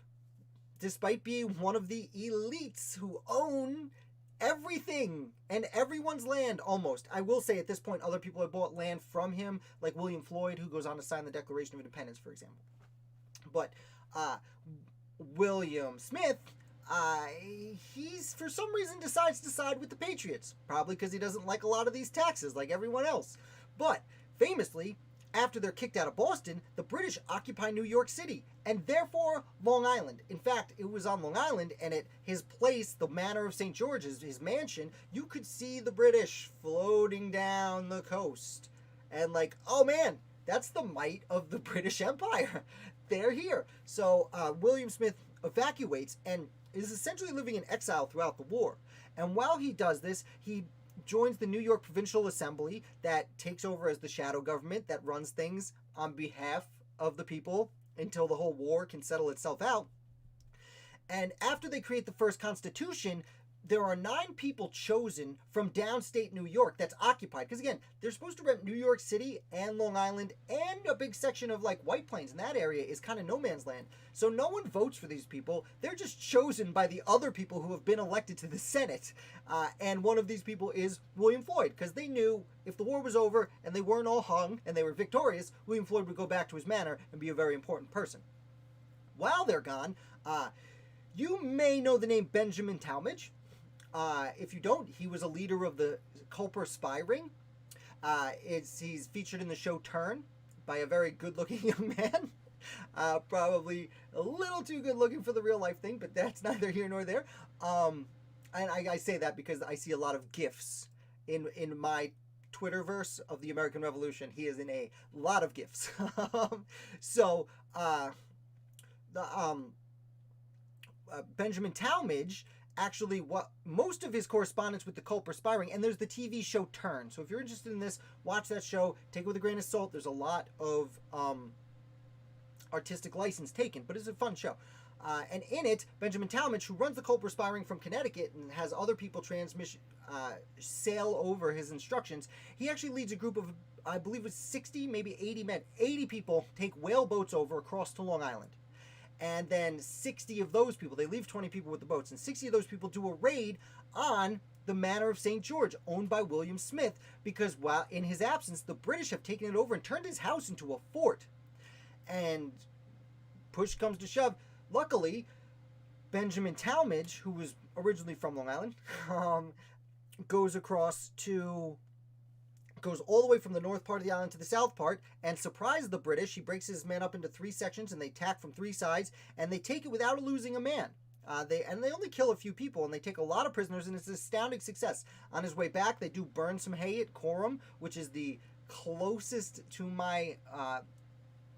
despite being one of the elites who own everything and everyone's land almost, I will say at this point other people have bought land from him, like William Floyd, who goes on to sign the Declaration of Independence, for example. But William Smith, he's for some reason decides to side with the Patriots, probably because he doesn't like a lot of these taxes like everyone else. But famously, after they're kicked out of Boston, the British occupy New York City, and therefore Long Island. In fact, it was on Long Island, and at his place, the Manor of St. George, his mansion, you could see the British floating down the coast. And like, oh man, that's the might of the British Empire. They're here. So William Smith evacuates and is essentially living in exile throughout the war. And while he does this, he joins the New York Provincial Assembly that takes over as the shadow government that runs things on behalf of the people until the whole war can settle itself out. And after they create the first constitution, there are 9 people chosen from downstate New York that's occupied. Because again, they're supposed to rent New York City and Long Island, and a big section of like White Plains in that area is kind of no man's land. So no one votes for these people. They're just chosen by the other people who have been elected to the Senate. And one of these people is William Floyd, because they knew if the war was over and they weren't all hung and they were victorious, William Floyd would go back to his manor and be a very important person. While they're gone, you may know the name Benjamin Talmadge. If you don't, he was a leader of the Culper spy ring. He's featured in the show Turn by a very good-looking young man. Probably a little too good-looking for the real-life thing, but that's neither here nor there. And I say that because I see a lot of GIFs in my Twitterverse of the American Revolution. He is in a lot of GIFs. Benjamin Talmadge, actually, what most of his correspondence with the Culper spy ring, and there's the TV show Turn. So if you're interested in this, watch that show. Take it with a grain of salt. There's a lot of artistic license taken, but it's a fun show. And in it, Benjamin Talmadge, who runs the Culper spy ring from Connecticut and has other people sail over his instructions, he actually leads a group of, I believe it's 60, maybe 80 men. 80 people take whale boats over across to Long Island. And then 60 of those people, they leave 20 people with the boats, and 60 of those people do a raid on the Manor of St. George, owned by William Smith, because while in his absence, the British have taken it over and turned his house into a fort. And push comes to shove. Luckily, Benjamin Talmadge, who was originally from Long Island, goes all the way from the north part of the island to the south part and surprises the British. He breaks his men up into 3 sections, and they attack from 3 sides, and they take it without losing a man. They only kill a few people, and they take a lot of prisoners, and it's an astounding success. On his way back, they do burn some hay at Coram, which is the closest to my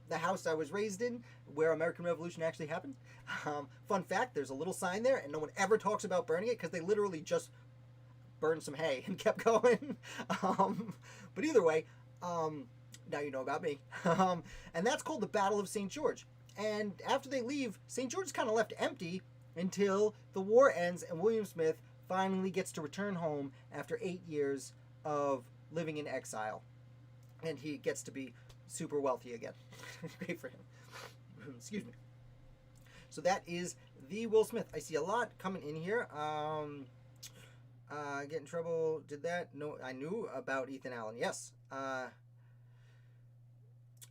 the house I was raised in, where American Revolution actually happened. Fun fact, there's a little sign there, and no one ever talks about burning it because they literally just burned some hay and kept going. But either way, now you know about me. And that's called the Battle of St. George. And after they leave, St. George is kind of left empty until the war ends and William Smith finally gets to return home after 8 years of living in exile. And he gets to be super wealthy again. Great for him. Excuse me. So that is the Will Smith. I see a lot coming in here. Get in trouble. Did that? No, I knew about Ethan Allen. Yes.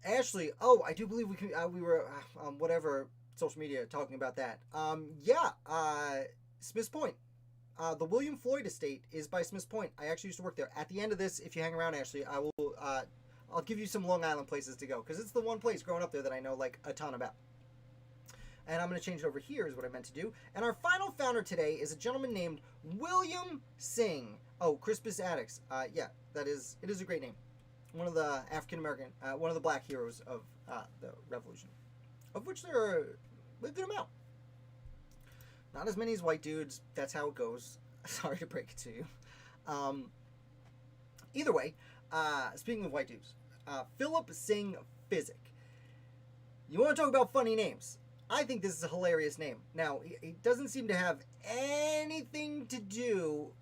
Ashley. Oh, I do believe we were on whatever social media talking about that. Smith's Point. The William Floyd estate is by Smith's Point. I actually used to work there. At the end of this, if you hang around, Ashley, I will. I'll give you some Long Island places to go because it's the one place growing up there that I know like a ton about. And I'm going to change it over here is what I meant to do. And our final founder today is a gentleman named William Syng. Oh, Crispus Attucks. It is a great name. One of the African-American, one of the black heroes of the Revolution. Of which there are a good amount. Not as many as white dudes. That's how it goes. Sorry to break it to you. Either way, speaking of white dudes, Philip Syng Physick. You want to talk about funny names? I think this is a hilarious name. Now, he doesn't seem to have anything to do.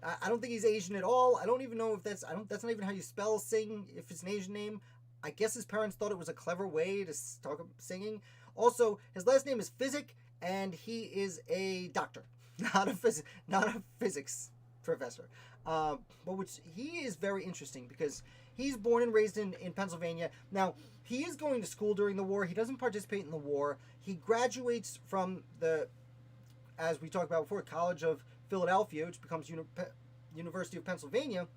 I don't think he's Asian at all. I don't even know if that's not even how you spell Syng, if it's an Asian name. I guess his parents thought it was a clever way to talk about singing. Also, his last name is Physick, and he is a doctor, not a physics professor. But which he is very interesting because he's born and raised in Pennsylvania. Now, he is going to school during the war. He doesn't participate in the war. He graduates from the, as we talked about before, College of Philadelphia, which becomes University of Pennsylvania,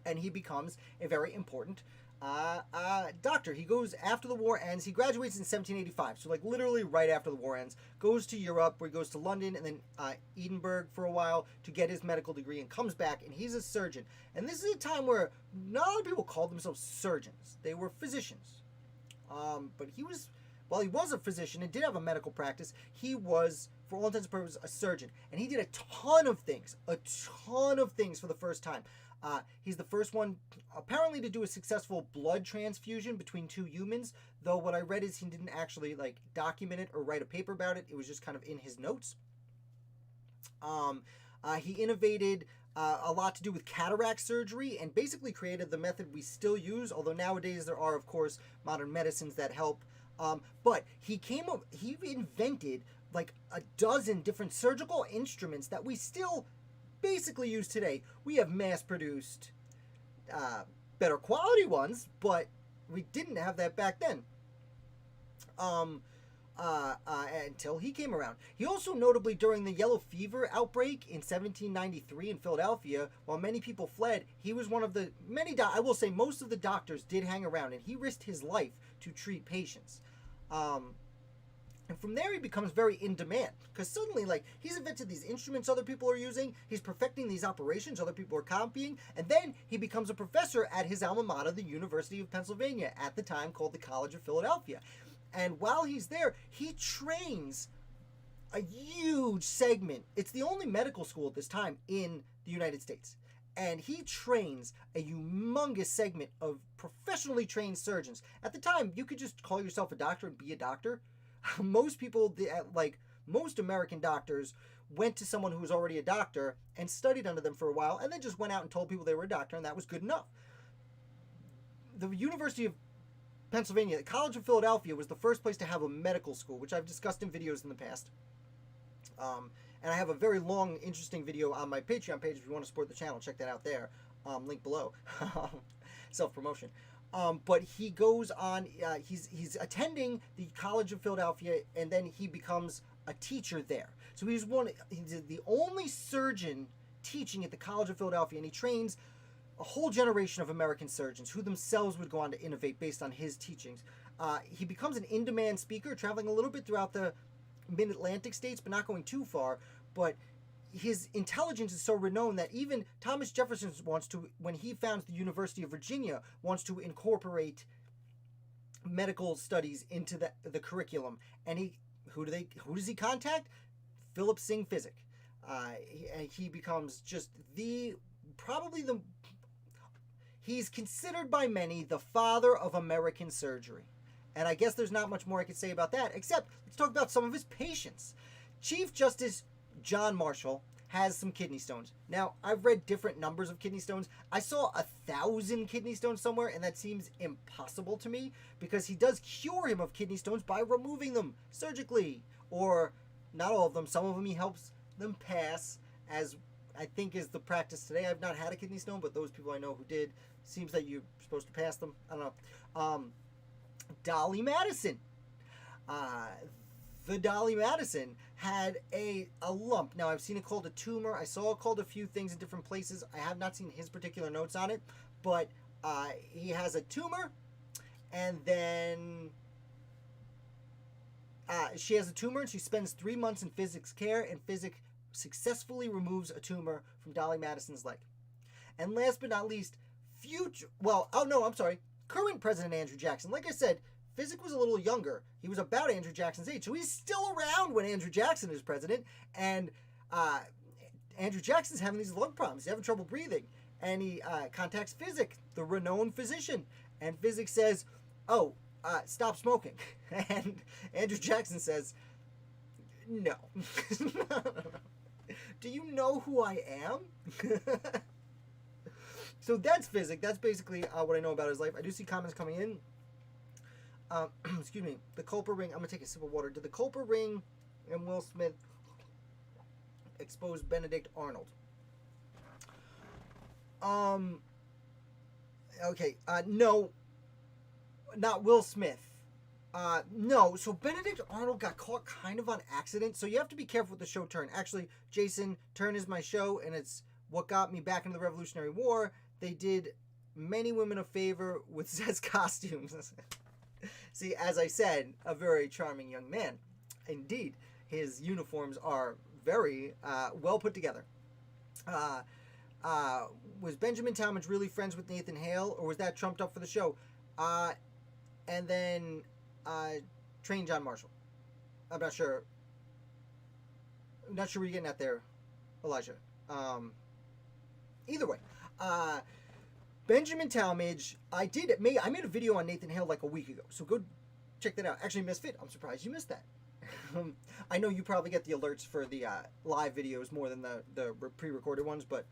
and he becomes a very important doctor. He goes after the war ends. He graduates in 1785, so like literally right after the war ends. Goes to Europe, where he goes to London and then Edinburgh for a while to get his medical degree, and comes back, and he's a surgeon. And this is a time where not a lot of people called themselves surgeons. They were physicians. But he was while he was a physician and did have a medical practice, he was, for all intents and purposes, a surgeon. And he did a ton of things for the first time. He's the first one, apparently, to do a successful blood transfusion between two humans, though what I read is he didn't actually, document it or write a paper about it. It was just kind of in his notes. He innovated a lot to do with cataract surgery and basically created the method we still use, although nowadays there are, of course, modern medicines that help. But he invented like a dozen different surgical instruments that we still basically use today. We have mass-produced better quality ones, but we didn't have that back then. Until he came around. He also notably, during the yellow fever outbreak in 1793 in Philadelphia, while many people fled, he was one of the many, I will say most of the doctors did hang around, and he risked his life to treat patients. And from there he becomes very in demand, because suddenly, he's invented these instruments other people are using, he's perfecting these operations other people are copying, and then he becomes a professor at his alma mater, the University of Pennsylvania, at the time called the College of Philadelphia. And while he's there, he trains a huge segment. It's the only medical school at this time in the United States. And he trains a humongous segment of professionally trained surgeons. At the time, you could just call yourself a doctor and be a doctor. Most people, most American doctors, went to someone who was already a doctor and studied under them for a while, and then just went out and told people they were a doctor, and that was good enough. The University of Pennsylvania, the College of Philadelphia, was the first place to have a medical school, which I've discussed in videos in the past. And I have a very long, interesting video on my Patreon page if you want to support the channel. Check that out there. Link below. Self-promotion. But he goes on, he's attending the College of Philadelphia, and then he becomes a teacher there. So he's the only surgeon teaching at the College of Philadelphia, and he trains a whole generation of American surgeons who themselves would go on to innovate based on his teachings. He becomes an in-demand speaker, traveling a little bit throughout the mid-Atlantic states, but not going too far. But his intelligence is so renowned that even Thomas Jefferson wants to, when he founds the University of Virginia, wants to incorporate medical studies into the curriculum. And who does he contact? Philip Syng Physick. He becomes just he's considered by many the father of American surgery. And I guess there's not much more I could say about that, except let's talk about some of his patients. Chief Justice John Marshall has some kidney stones. Now, I've read different numbers of kidney stones. I saw 1,000 kidney stones somewhere, and that seems impossible to me, because he does cure him of kidney stones by removing them surgically. Or, not all of them, some of them he helps them pass, as I think is the practice today. I've not had a kidney stone, but those people I know who did, seems that you're supposed to pass them. I don't know. Dolly Madison. The Dolly Madison had a lump. Now, I've seen it called a tumor. I saw it called a few things in different places. I have not seen his particular notes on it, but he has a tumor, and then she has a tumor, and she spends 3 months in Physick's care, and Physick successfully removes a tumor from Dolly Madison's leg. And last but not least, current President Andrew Jackson. Like I said, Physick was a little younger. He was about Andrew Jackson's age, so he's still around when Andrew Jackson is president. And Andrew Jackson's having these lung problems. He's having trouble breathing. And he contacts Physick, the renowned physician. And Physick says, stop smoking. And Andrew Jackson says, no. Do you know who I am? So that's Physick. That's basically what I know about his life. I do see comments coming in. Excuse me. The Culper ring. I'm going to take a sip of water. Did the Culper ring and Will Smith expose Benedict Arnold? Okay. No. Not Will Smith. No. So Benedict Arnold got caught kind of on accident. So you have to be careful with the show Turn. Actually, Jason, Turn is my show, and it's what got me back into the Revolutionary War. They did many women a favor with Zed's costumes. See, as I said, a very charming young man. Indeed, his uniforms are very well put together. Was Benjamin Talmadge really friends with Nathan Hale, or was that trumped up for the show? And then train John Marshall. I'm not sure. I'm not sure where you're getting at there, Elijah. Either way, Benjamin Talmadge. I made a video on Nathan Hale like a week ago, so go check that out. Actually, Misfit, I'm surprised you missed that. I know you probably get the alerts for the live videos more than the pre-recorded ones, but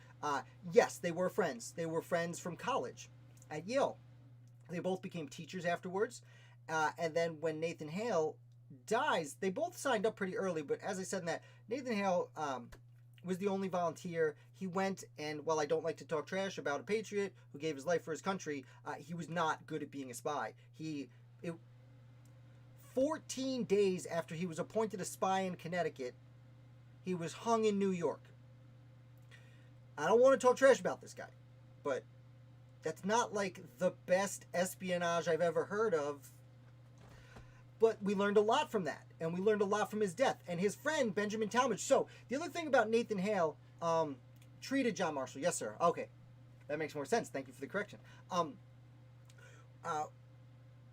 yes, they were friends. They were friends from college at Yale. They both became teachers afterwards, and then when Nathan Hale dies, they both signed up pretty early, but as I said in that, Nathan Hale was the only volunteer. He went, and while I don't like to talk trash about a patriot who gave his life for his country, he was not good at being a spy. 14 days after he was appointed a spy in Connecticut, he was hung in New York. I don't want to talk trash about this guy, but that's not like the best espionage I've ever heard of. But we learned a lot from that, and we learned a lot from his death. And his friend, Benjamin Talmadge. So, the other thing about Nathan Hale, treated John Marshall. Yes, sir. Okay. That makes more sense. Thank you for the correction.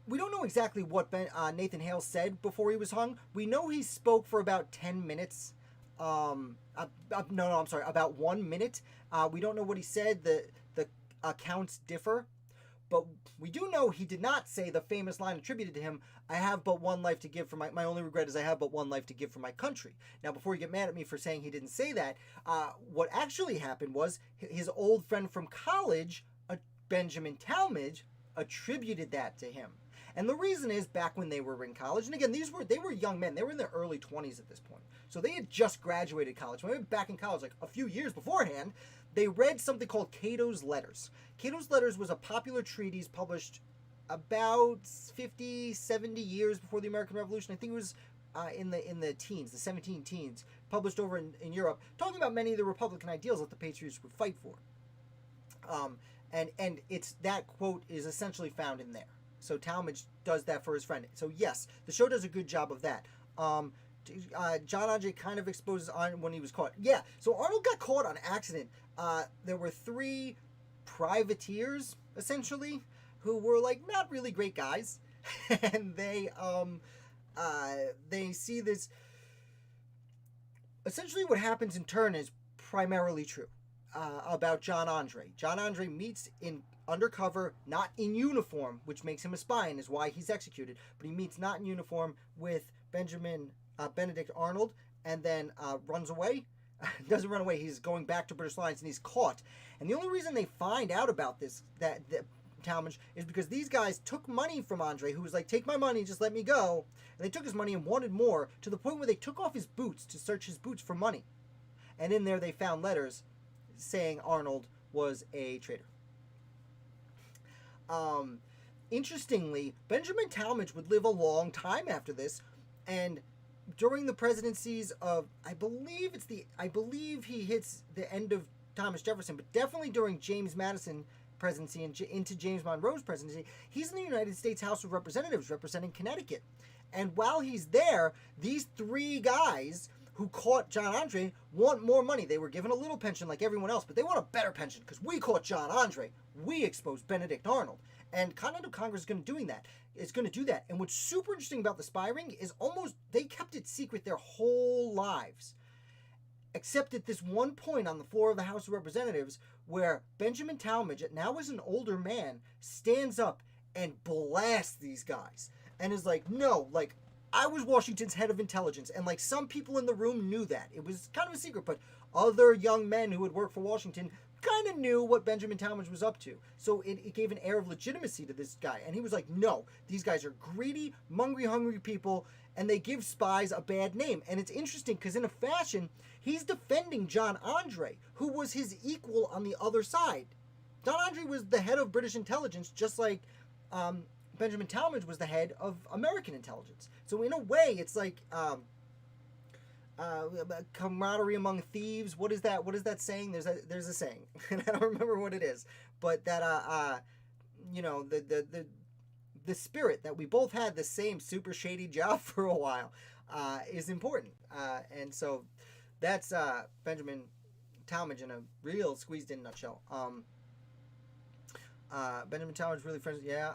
We don't know exactly what Nathan Hale said before he was hung. We know he spoke for about 10 minutes. About 1 minute. We don't know what he said. The accounts differ. But we do know he did not say the famous line attributed to him, I have but one life to give for my only regret is I have but one life to give for my country. Now, before you get mad at me for saying he didn't say that, what actually happened was his old friend from college, Benjamin Talmadge, attributed that to him. And the reason is, back when they were in college, and again, they were young men. They were in their early 20s at this point. So they had just graduated college. When they were back in college, like a few years beforehand, they read something called Cato's Letters. Cato's Letters was a popular treatise published about 50, 70 years before the American Revolution. I think it was in the teens, the 17 teens, published over in Europe, talking about many of the Republican ideals that the Patriots would fight for. And it's that quote is essentially found in there. So Talmadge does that for his friend. So yes, the show does a good job of that. John Andre kind of exposes Arnold when he was caught. Yeah, so Arnold got caught on accident. There were 3 privateers, essentially, who were like not really great guys. And they see this. Essentially what happens in turn is primarily true about John Andre. John Andre meets in undercover, not in uniform, which makes him a spy and is why he's executed, but he meets not in uniform with Benedict Arnold, and then runs away. Doesn't run away, he's going back to British lines, and he's caught. And the only reason they find out about this, that Talmadge, is because these guys took money from Andre, who was like, take my money, just let me go. And they took his money and wanted more, to the point where they took off his boots to search his boots for money. And in there they found letters saying Arnold was a traitor. Interestingly, Benjamin Talmadge would live a long time after this, and during the presidencies of, I believe he hits the end of Thomas Jefferson, but definitely during James Madison presidency and into James Monroe's presidency, he's in the United States House of Representatives representing Connecticut. And while he's there, these 3 guys who caught John Andre want more money. They were given a little pension like everyone else, but they want a better pension because we caught John Andre. We exposed Benedict Arnold. And Continental Congress is going to do that. It's going to do that. And what's super interesting about the spy ring is they kept it secret their whole lives. Except at this one point on the floor of the House of Representatives where Benjamin Talmadge, now as an older man, stands up and blasts these guys. And is like, no, like, I was Washington's head of intelligence, and like some people in the room knew that. It was kind of a secret, but other young men who had worked for Washington kind of knew what Benjamin Talmadge was up to. So it gave an air of legitimacy to this guy. And he was like, no, these guys are greedy, hungry people, and they give spies a bad name. And it's interesting because in a fashion, he's defending John Andre, who was his equal on the other side. John Andre was the head of British intelligence, just like Benjamin Talmadge was the head of American intelligence. So in a way, it's like camaraderie among thieves. What is that? What is that saying? There's a saying, and I don't remember what it is. But that the spirit that we both had the same super shady job for a while is important. And so that's Benjamin Talmadge in a real squeezed in nutshell. Benjamin Talmadge really friends. Yeah.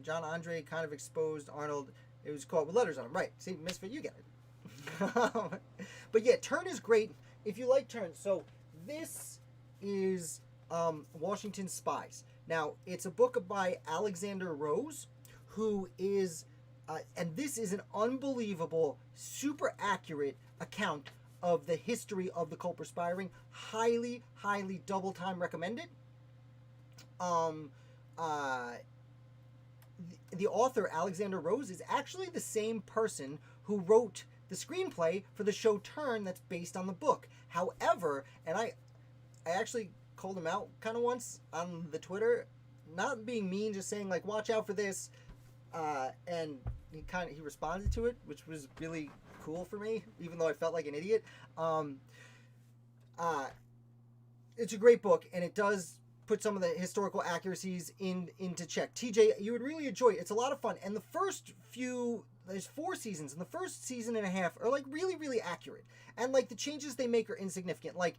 John Andre kind of exposed Arnold It was called with letters on them, right? See, Misfit, you get it. But yeah, Turn is great if you like Turn. So this is Washington Spies. Now, it's a book by Alexander Rose, who is, and this is an unbelievable, super accurate account of the history of the Culper spy ring. Highly, highly double time recommended. The author, Alexander Rose, is actually the same person who wrote the screenplay for the show Turn that's based on the book. However, and I actually called him out kind of once on the Twitter, not being mean, just saying like, watch out for this, and he responded to it, which was really cool for me, even though I felt like an idiot. It's a great book, and it does put some of the historical accuracies into check. TJ, you would really enjoy it. It's a lot of fun. And the first few, there's 4 seasons, and the first season and a half are like really, really accurate. And like the changes they make are insignificant. Like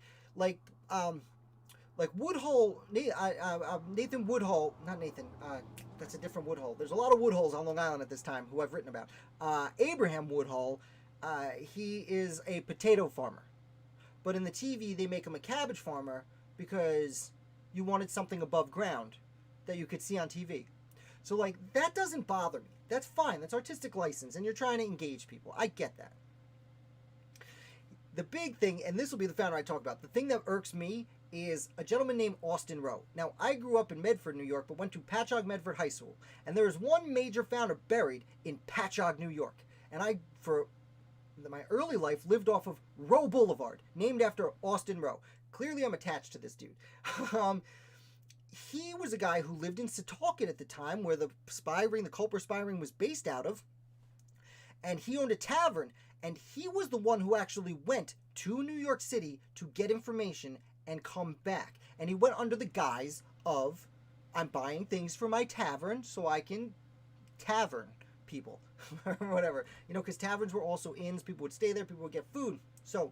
Woodhull, Nathan Woodhull, not Nathan, that's a different Woodhull. There's a lot of Woodhulls on Long Island at this time who I've written about. Abraham Woodhull, he is a potato farmer. But in the TV, they make him a cabbage farmer because you wanted something above ground that you could see on TV. So, like, that doesn't bother me. That's fine. That's artistic license, and you're trying to engage people. I get that. The big thing, and this will be the founder I talk about, the thing that irks me is a gentleman named Austin Rowe. Now, I grew up in Medford, New York, but went to Patchogue Medford High School. And there is one major founder buried in Patchogue, New York. And I, for my early life, lived off of Rowe Boulevard, named after Austin Rowe. Clearly, I'm attached to this dude. He was a guy who lived in Setauket at the time, where the spy ring, the Culper spy ring, was based out of. And he owned a tavern. And he was the one who actually went to New York City to get information and come back. And he went under the guise of, I'm buying things for my tavern so I can tavern people. Or whatever. You know, because taverns were also inns. People would stay there. People would get food. So,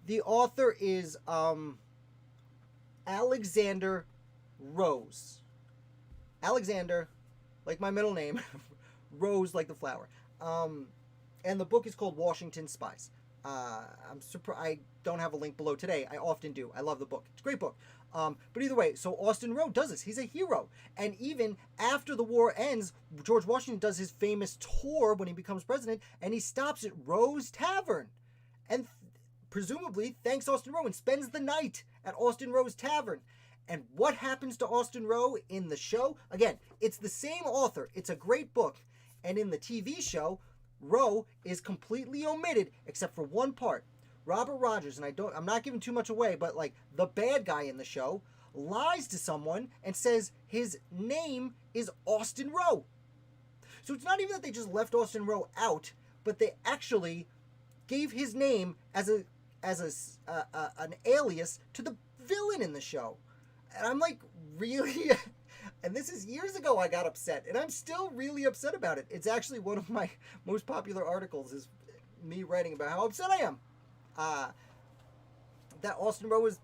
the author is Alexander Rose. Alexander, like my middle name. Rose, like the flower. And the book is called Washington Spies. I'm surprised I don't have a link below today. I often do. I love the book. It's a great book. But either way, so Austin Rowe does this. He's a hero. And even after the war ends, George Washington does his famous tour when he becomes president, and he stops at Rowe's Tavern. And presumably thanks Austin Rowe and spends the night at Austin Rowe's Tavern. And what happens to Austin Rowe in the show? Again, it's the same author. It's a great book. And in the TV show, Rowe is completely omitted except for one part. Robert Rogers, and I'm not giving too much away, but like the bad guy in the show lies to someone and says his name is Austin Rowe. So it's not even that they just left Austin Rowe out, but they actually gave his name as an alias to the villain in the show. And I'm like, really? And this is years ago I got upset, and I'm still really upset about it. It's actually one of my most popular articles is me writing about how upset I am. That Austin Rowe was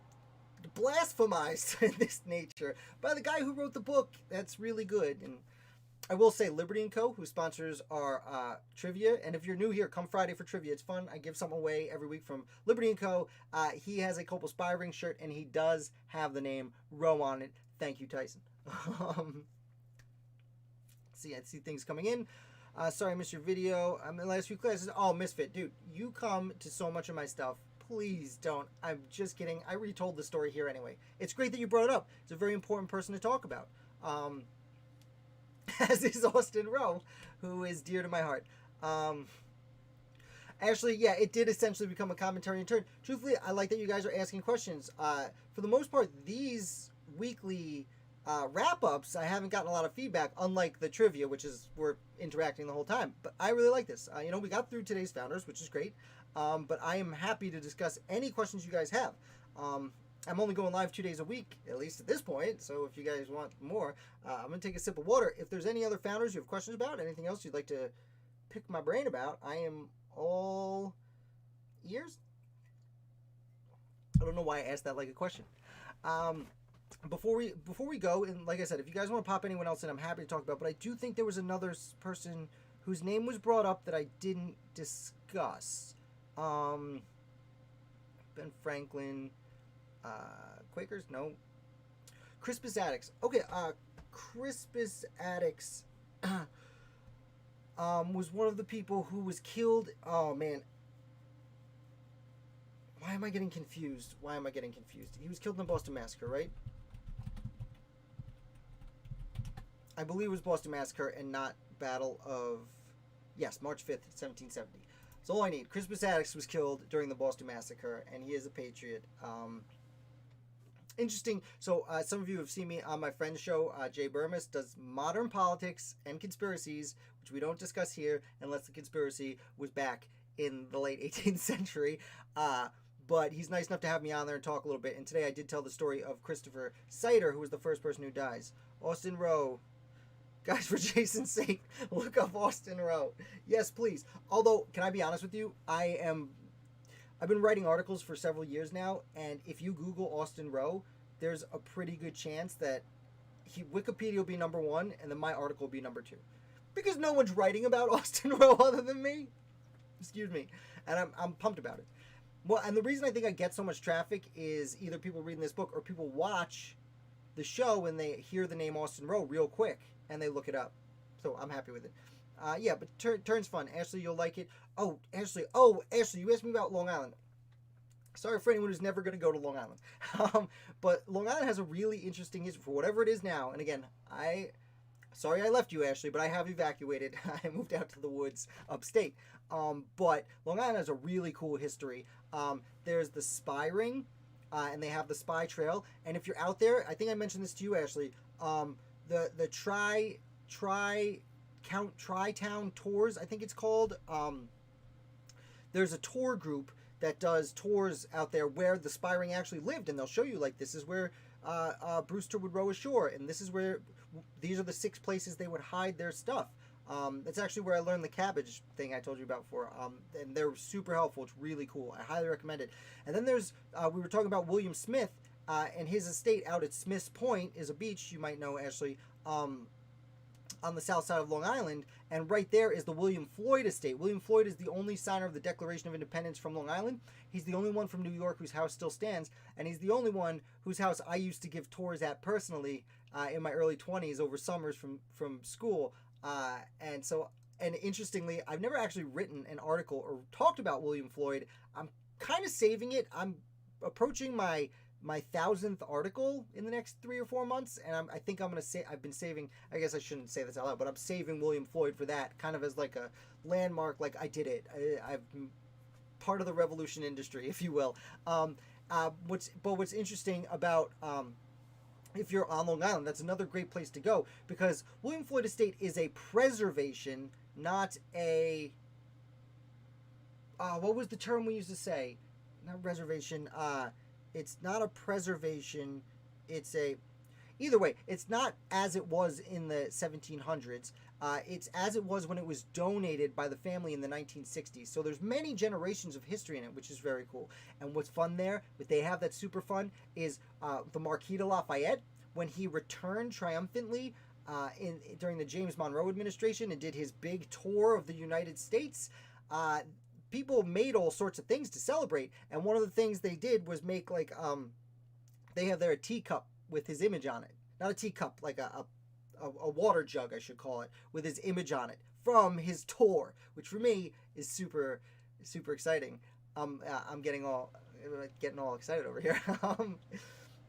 blasphemized in this nature by the guy who wrote the book. That's really good. And I will say Liberty & Co., who sponsors our trivia, and if you're new here, come Friday for trivia. It's fun. I give something away every week from Liberty & Co. He has a Culper spy ring shirt, and he does have the name Rowe on it. Thank you, Tyson. See, I see things coming in. Sorry I missed your video. I'm in the last few classes. Oh, Misfit, dude, you come to so much of my stuff. Please don't. I'm just kidding. I retold the story here anyway. It's great that you brought it up. It's a very important person to talk about. As is Austin Rowe, who is dear to my heart. Actually, yeah, it did essentially become a commentary in turn. Truthfully, I like that you guys are asking questions. For the most part, these weekly wrap-ups, I haven't gotten a lot of feedback, unlike the trivia, which is we're interacting the whole time. But I really like this. We got through today's founders, which is great. But I am happy to discuss any questions you guys have. I'm only going live 2 days a week, at least at this point. So if you guys want more, I'm going to take a sip of water. If there's any other founders you have questions about, anything else you'd like to pick my brain about, I am all ears. I don't know why I asked that like a question. Before we go, and like I said, if you guys want to pop anyone else in, I'm happy to talk about. But I do think there was another person whose name was brought up that I didn't discuss. Ben Franklin, Quakers? No. Crispus Attucks. Okay, Crispus Attucks was one of the people who was killed. Oh, man. Why am I getting confused? He was killed in the Boston Massacre, right? I believe it was Boston Massacre and not Battle of... Yes, March 5th, 1770. That's all I need. Crispus Attucks was killed during the Boston Massacre, and he is a patriot. Interesting. So, some of you have seen me on my friend's show. Jay Burmis does modern politics and conspiracies, which we don't discuss here unless the conspiracy was back in the late 18th century. But he's nice enough to have me on there and talk a little bit. And today I did tell the story of Christopher Sider, who was the first person who dies. Austin Rowe. Guys, for Jason's sake, look up Austin Rowe. Yes, please. Although, can I be honest with you? I've been writing articles for several years now, and if you Google Austin Rowe, there's a pretty good chance that Wikipedia will be number 1, and then my article will be number 2. Because no one's writing about Austin Rowe other than me. Excuse me. And I'm pumped about it. Well, and the reason I think I get so much traffic is either people reading this book or people watch the show and they hear the name Austin Rowe real quick and they look it up. So I'm happy with it. Yeah, but Turn's fun. Ashley, you'll like it. Oh, Ashley, you asked me about Long Island. Sorry for anyone who's never going to go to Long Island. But Long Island has a really interesting history for whatever it is now. And again, sorry I left you, Ashley, but I have evacuated. I moved out to the woods upstate. But Long Island has a really cool history. There's the Spy Ring, and they have the Spy Trail. And if you're out there, I think I mentioned this to you, Ashley, the Tri-Town Tours, I think it's called. There's a tour group that does tours out there where the Spy Ring actually lived, and they'll show you, like, this is where Brewster would row ashore, and these are the 6 places they would hide their stuff. That's actually where I learned the cabbage thing I told you about before, and they're super helpful. It's really cool. I highly recommend it. And then there's, we were talking about William Smith, and his estate out at Smith's Point is a beach, you might know, Ashley, on the south side of Long Island, and right there is the William Floyd estate. William Floyd is the only signer of the Declaration of Independence from Long Island. He's the only one from New York whose house still stands, and he's the only one whose house I used to give tours at personally in my early 20s over summers from school. And interestingly, I've never actually written an article or talked about William Floyd. I'm kind of saving it. I'm approaching my 1,000th article in the next 3 or 4 months, and I think I'm going to say, I've been saving, I guess I shouldn't say this out loud, but I'm saving William Floyd for that, kind of as like a landmark, like I did it. I'm part of the revolution industry, if you will. What's interesting about, if you're on Long Island, that's another great place to go, because William Floyd Estate is a preservation, not a, what was the term we used to say? Not reservation, it's not a preservation, it's a... Either way, it's not as it was in the 1700s. It's as it was when it was donated by the family in the 1960s. So there's many generations of history in it, which is very cool. And what's fun there, what they have that's super fun, is the Marquis de Lafayette, when he returned triumphantly during the James Monroe administration and did his big tour of the United States, people made all sorts of things to celebrate, and one of the things they did was make, like, they have there a teacup with his image on it. Not a teacup, like a water jug, I should call it, with his image on it from his tour, which for me is super, super exciting. I'm getting all excited over here.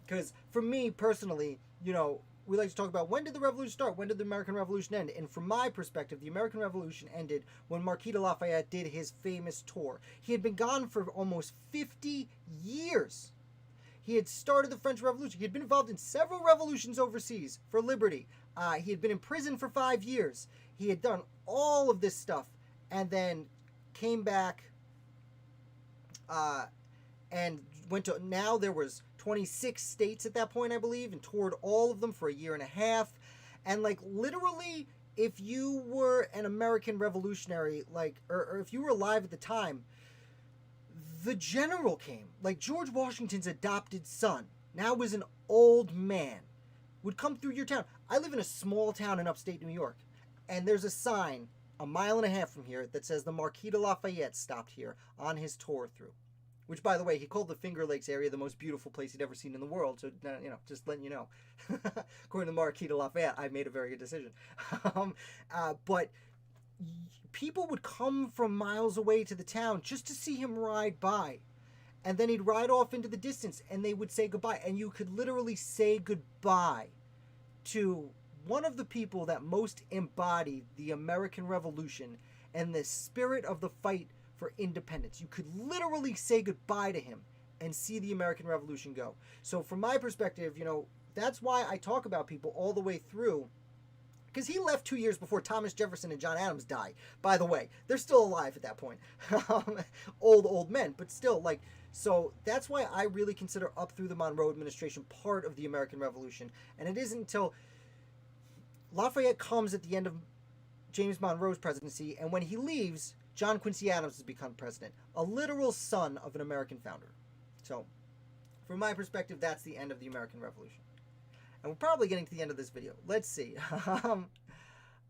Because for me personally, you know, we like to talk about, when did the revolution start? When did the American Revolution end? And from my perspective, the American Revolution ended when Marquis de Lafayette did his famous tour. He had been gone for almost 50 years. He had started the French Revolution. He had been involved in several revolutions overseas for liberty. He had been in prison for 5 years. He had done all of this stuff and then came back and went to, now there was 26 states at that point, I believe, and toured all of them for a year and a half. And, like, literally, if you were an American revolutionary, like, or if you were alive at the time, the general came. Like, George Washington's adopted son, now was an old man, would come through your town. I live in a small town in upstate New York, and there's a sign a mile and a half from here that says the Marquis de Lafayette stopped here on his tour through. Which, by the way, he called the Finger Lakes area the most beautiful place he'd ever seen in the world. So, just letting you know. According to Marquis de Lafayette, I made a very good decision. But people would come from miles away to the town just to see him ride by. And then he'd ride off into the distance, and they would say goodbye. And you could literally say goodbye to one of the people that most embodied the American Revolution and the spirit of the fight for independence. You could literally say goodbye to him and see the American Revolution go. So from my perspective, that's why I talk about people all the way through, because he left 2 years before Thomas Jefferson and John Adams died. By the way, they're still alive at that point. old men, but still, so that's why I really consider up through the Monroe administration part of the American Revolution. And it isn't until Lafayette comes at the end of James Monroe's presidency, and when he leaves, John Quincy Adams has become president, a literal son of an American founder. So, from my perspective, that's the end of the American Revolution. And we're probably getting to the end of this video. Let's see.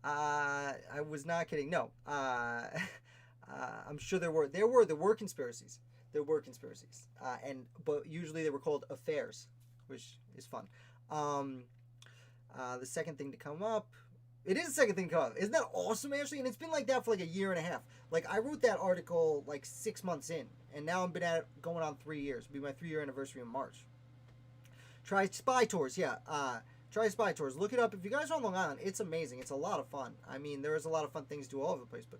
I was not kidding. No. I'm sure there were conspiracies. There were conspiracies. But usually they were called affairs, which is fun. The second thing to come up. It is the second thing to come up. Isn't that awesome, Ashley? And it's been like that for a year and a half. I wrote that article 6 months in, and now I've been at it going on 3 years. It'll be my 3-year anniversary in March. Try Spy Tours, yeah. Try Spy Tours. Look it up. If you guys are on Long Island, it's amazing. It's a lot of fun. I mean, there is a lot of fun things to do all over the place, but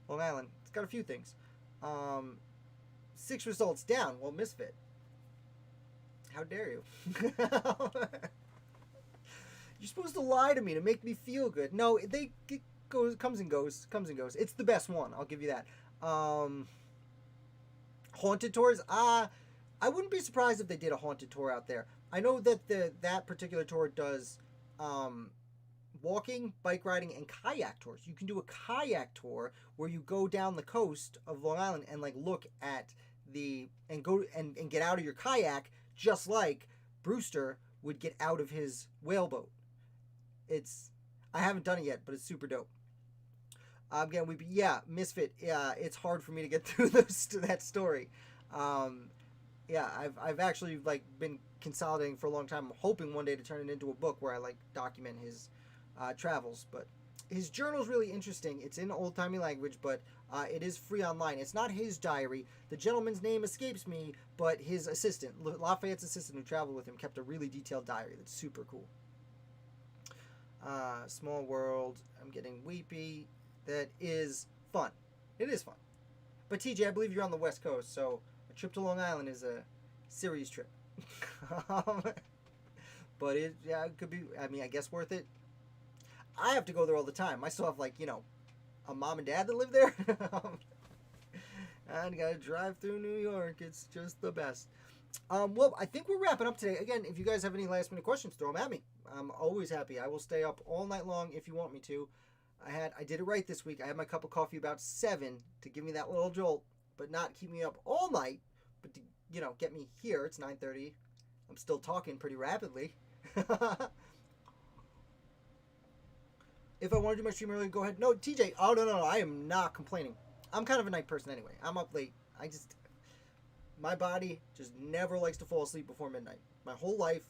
Long Island, it's got a few things. 6 results down. Well, Misfit. How dare you? You're supposed to lie to me to make me feel good. No, comes and goes. It's the best one. I'll give you that. Haunted tours. I wouldn't be surprised if they did a haunted tour out there. I know that that particular tour does walking, bike riding, and kayak tours. You can do a kayak tour where you go down the coast of Long Island and look at and go and get out of your kayak, just like Brewster would get out of his whaleboat. I haven't done it yet, but it's super dope. Again, Misfit. Yeah, it's hard for me to get through that story. I've actually been consolidating for a long time. I'm hoping one day to turn it into a book where I document his travels. But his journal's really interesting. It's in old-timey language, but it is free online. It's not his diary. The gentleman's name escapes me, but his assistant, Lafayette's assistant who traveled with him, kept a really detailed diary that's super cool. Small World. I'm getting weepy. That is fun. It is fun. But TJ, I believe you're on the West Coast, so a trip to Long Island is a serious trip. But it could be, I guess worth it. I have to go there all the time. I still have a mom and dad that live there. I gotta drive through New York. It's just the best. Well, I think we're wrapping up today. Again, if you guys have any last minute questions, throw them at me. I'm always happy. I will stay up all night long if you want me to. I did it right this week. I had my cup of coffee about 7 to give me that little jolt, but not keep me up all night, but to, get me here. It's 9:30. I'm still talking pretty rapidly. If I want to do my stream early, go ahead. No, TJ. Oh, no. I am not complaining. I'm kind of a night person anyway. I'm up late. My body just never likes to fall asleep before midnight. My whole life.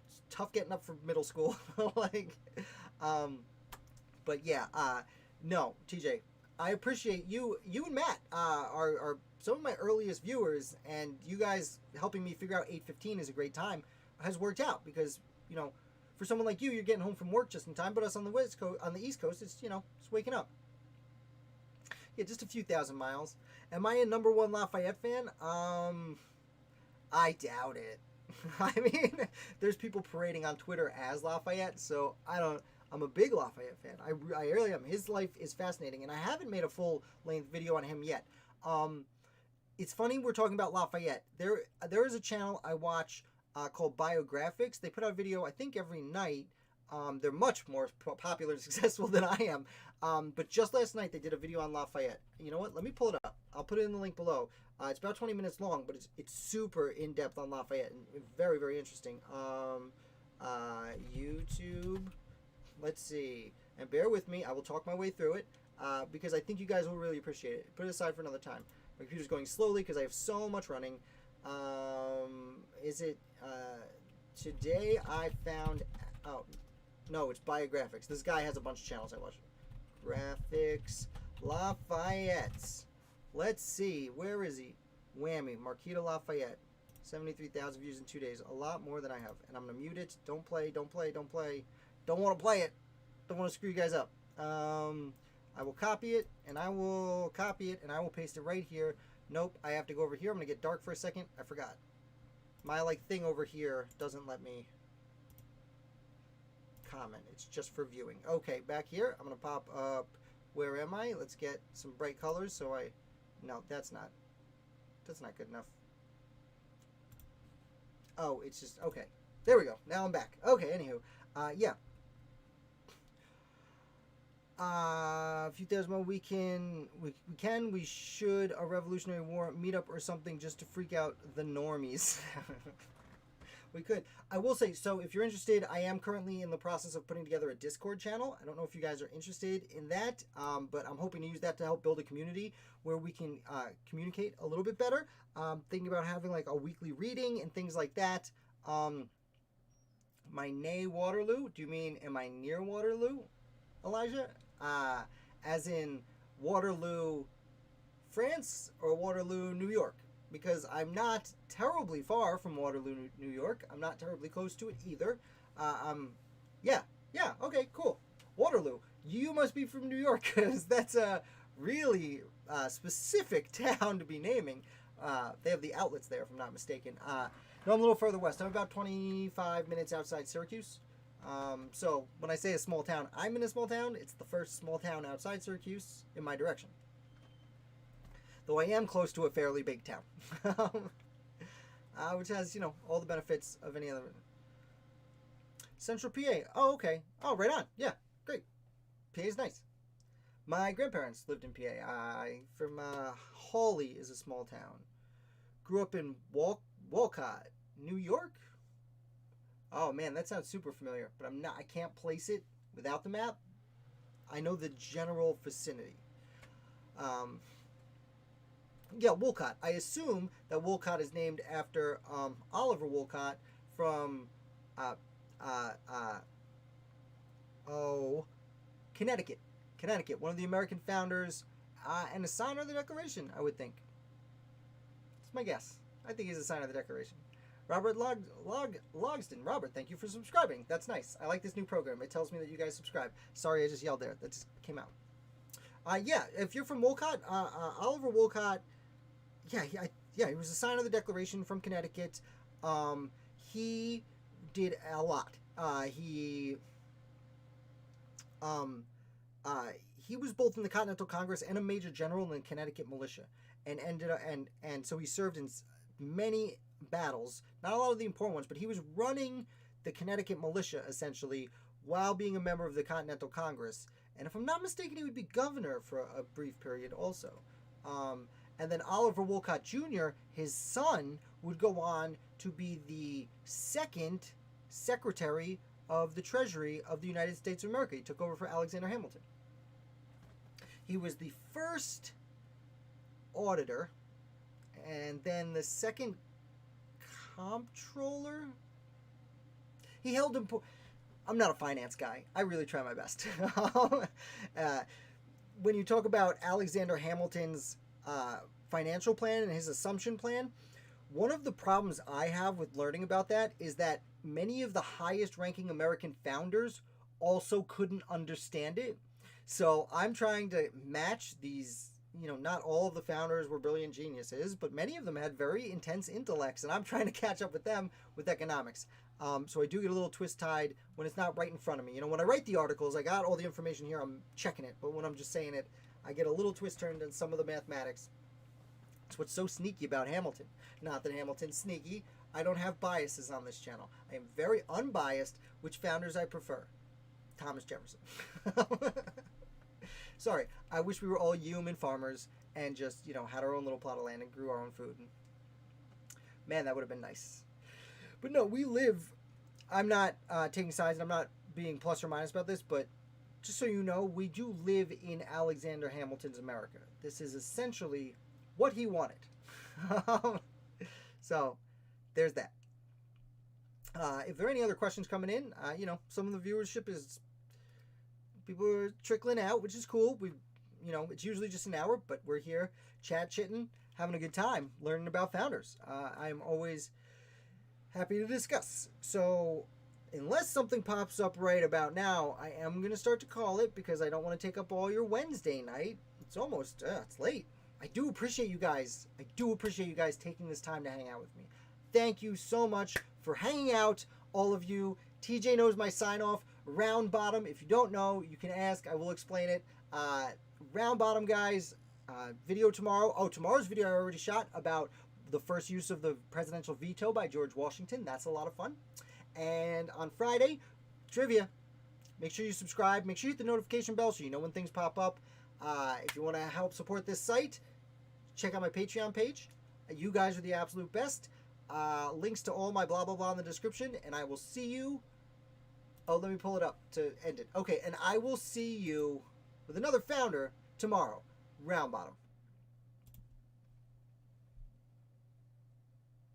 It's tough getting up for middle school. But yeah, no, TJ, I appreciate you and Matt are some of my earliest viewers, and you guys helping me figure out 8:15 is a great time has worked out because, for someone like you, you're getting home from work just in time, but us on the West Coast, on the East Coast, it's, it's waking up. Yeah, just a few thousand miles. Am I a number one Lafayette fan? I doubt it. I mean, there's people parading on Twitter as Lafayette, so I'm a big Lafayette fan. I really am. His life is fascinating, and I haven't made a full-length video on him yet. It's funny we're talking about Lafayette. There is a channel I watch called Biographics. They put out a video, I think, every night. They're much more popular and successful than I am. But just last night, they did a video on Lafayette. You know what? Let me pull it up. I'll put it in the link below. It's about 20 minutes long, but it's super in-depth on Lafayette and very, very interesting. YouTube. Let's see. And bear with me. I will talk my way through it. because I think you guys will really appreciate it. Put it aside for another time. My computer's going slowly because I have so much running. Is it today I found out? No, it's Biographics. This guy has a bunch of channels I watch. Graphics Lafayette. Let's see. Where is he? Whammy. Marquita Lafayette. 73,000 views in 2 days. A lot more than I have. And I'm going to mute it. Don't play. Don't play. Don't play. Don't want to play it. Don't want to screw you guys up. I will copy it. And I will copy it. And I will paste it right here. Nope. I have to go over here. I'm going to get dark for a second. I forgot. My thing over here doesn't let me comment. It's just for viewing. Okay. Back here. I'm going to pop up. Where am I? Let's get some bright colors. So no, that's not good enough. Oh, it's just, okay. There we go. Now I'm back. Okay, anywho. Yeah. A few thousand more. We should a Revolutionary War meetup or something just to freak out the normies. We could. I will say, so if you're interested, I am currently in the process of putting together a Discord channel. I don't know if you guys are interested in that, but I'm hoping to use that to help build a community where we can communicate a little bit better. Thinking about having like a weekly reading and things like that. My nay Waterloo? Do you mean am I near Waterloo, Elijah? As in Waterloo, France, or Waterloo, New York? Because I'm not terribly far from Waterloo, New York. I'm not terribly close to it either. Yeah, okay, cool. Waterloo, you must be from New York, because that's a really specific town to be naming. They have the outlets there, if I'm not mistaken. No, I'm a little further west. I'm about 25 minutes outside Syracuse. So when I say a small town, I'm in a small town. It's the first small town outside Syracuse in my direction. Though I am close to a fairly big town. Which has, all the benefits of any other. Central PA. Oh, okay. Oh, right on. Yeah, great. PA is nice. My grandparents lived in PA. From Hawley is a small town. Grew up in Walcott, New York. Oh man, that sounds super familiar, but I can't place it without the map. I know the general vicinity. Yeah, Wolcott. I assume that Wolcott is named after Oliver Wolcott from Connecticut. Connecticut, one of the American founders, and a signer of the Declaration, I would think. That's my guess. I think he's a signer of the Declaration. Robert Logston. Robert, thank you for subscribing. That's nice. I like this new program. It tells me that you guys subscribe. Sorry, I just yelled there. That just came out. Yeah, if you're from Wolcott, Oliver Wolcott, he was a signer of the Declaration from Connecticut. He did a lot. He was both in the Continental Congress and a major general in the Connecticut militia, and so he served in many battles, not a lot of the important ones, but he was running the Connecticut militia essentially while being a member of the Continental Congress. And if I'm not mistaken, he would be governor for a brief period also. And then Oliver Wolcott Jr., his son, would go on to be the second Secretary of the Treasury of the United States of America. He took over for Alexander Hamilton. He was the first auditor, and then the second comptroller. He held I'm not a finance guy. I really try my best. When you talk about Alexander Hamilton's financial plan and his assumption plan, one of the problems I have with learning about that is that many of the highest ranking American founders also couldn't understand it. So I'm trying to match these, not all of the founders were brilliant geniuses, but many of them had very intense intellects, and I'm trying to catch up with them with economics. So I do get a little twist-tied when it's not right in front of me. When I write the articles, I got all the information here, I'm checking it, but when I'm just saying it, I get a little twist-turned in some of the mathematics. It's what's so sneaky about Hamilton. Not that Hamilton's sneaky. I don't have biases on this channel. I am very unbiased, which founders I prefer. Thomas Jefferson. Sorry, I wish we were all human farmers and just, had our own little plot of land and grew our own food. Man, that would have been nice. But no, I'm not taking sides, and I'm not being plus or minus about this, but just so you know, we do live in Alexander Hamilton's America. This is essentially what he wanted. So, there's that. If there are any other questions coming in, some of the viewership is, people are trickling out, which is cool. It's usually just an hour, but we're here chat-chitting, having a good time, learning about founders. I'm always happy to discuss. So, unless something pops up right about now, I am going to start to call it, because I don't want to take up all your Wednesday night. It's almost, it's late. I do appreciate you guys. I do appreciate you guys taking this time to hang out with me. Thank you so much for hanging out, all of you. TJ knows my sign-off. Round bottom. If you don't know, you can ask. I will explain it. Round bottom, guys. Video tomorrow. Oh, tomorrow's video I already shot about the first use of the presidential veto by George Washington. That's a lot of fun. And on Friday, trivia. Make sure you subscribe. Make sure you hit the notification bell so you know when things pop up. If you want to help support this site, check out my Patreon page. You guys are the absolute best. Links to all my blah, blah, blah in the description. And I will see you. Oh, let me pull it up to end it. Okay, and I will see you with another founder tomorrow. Round bottom.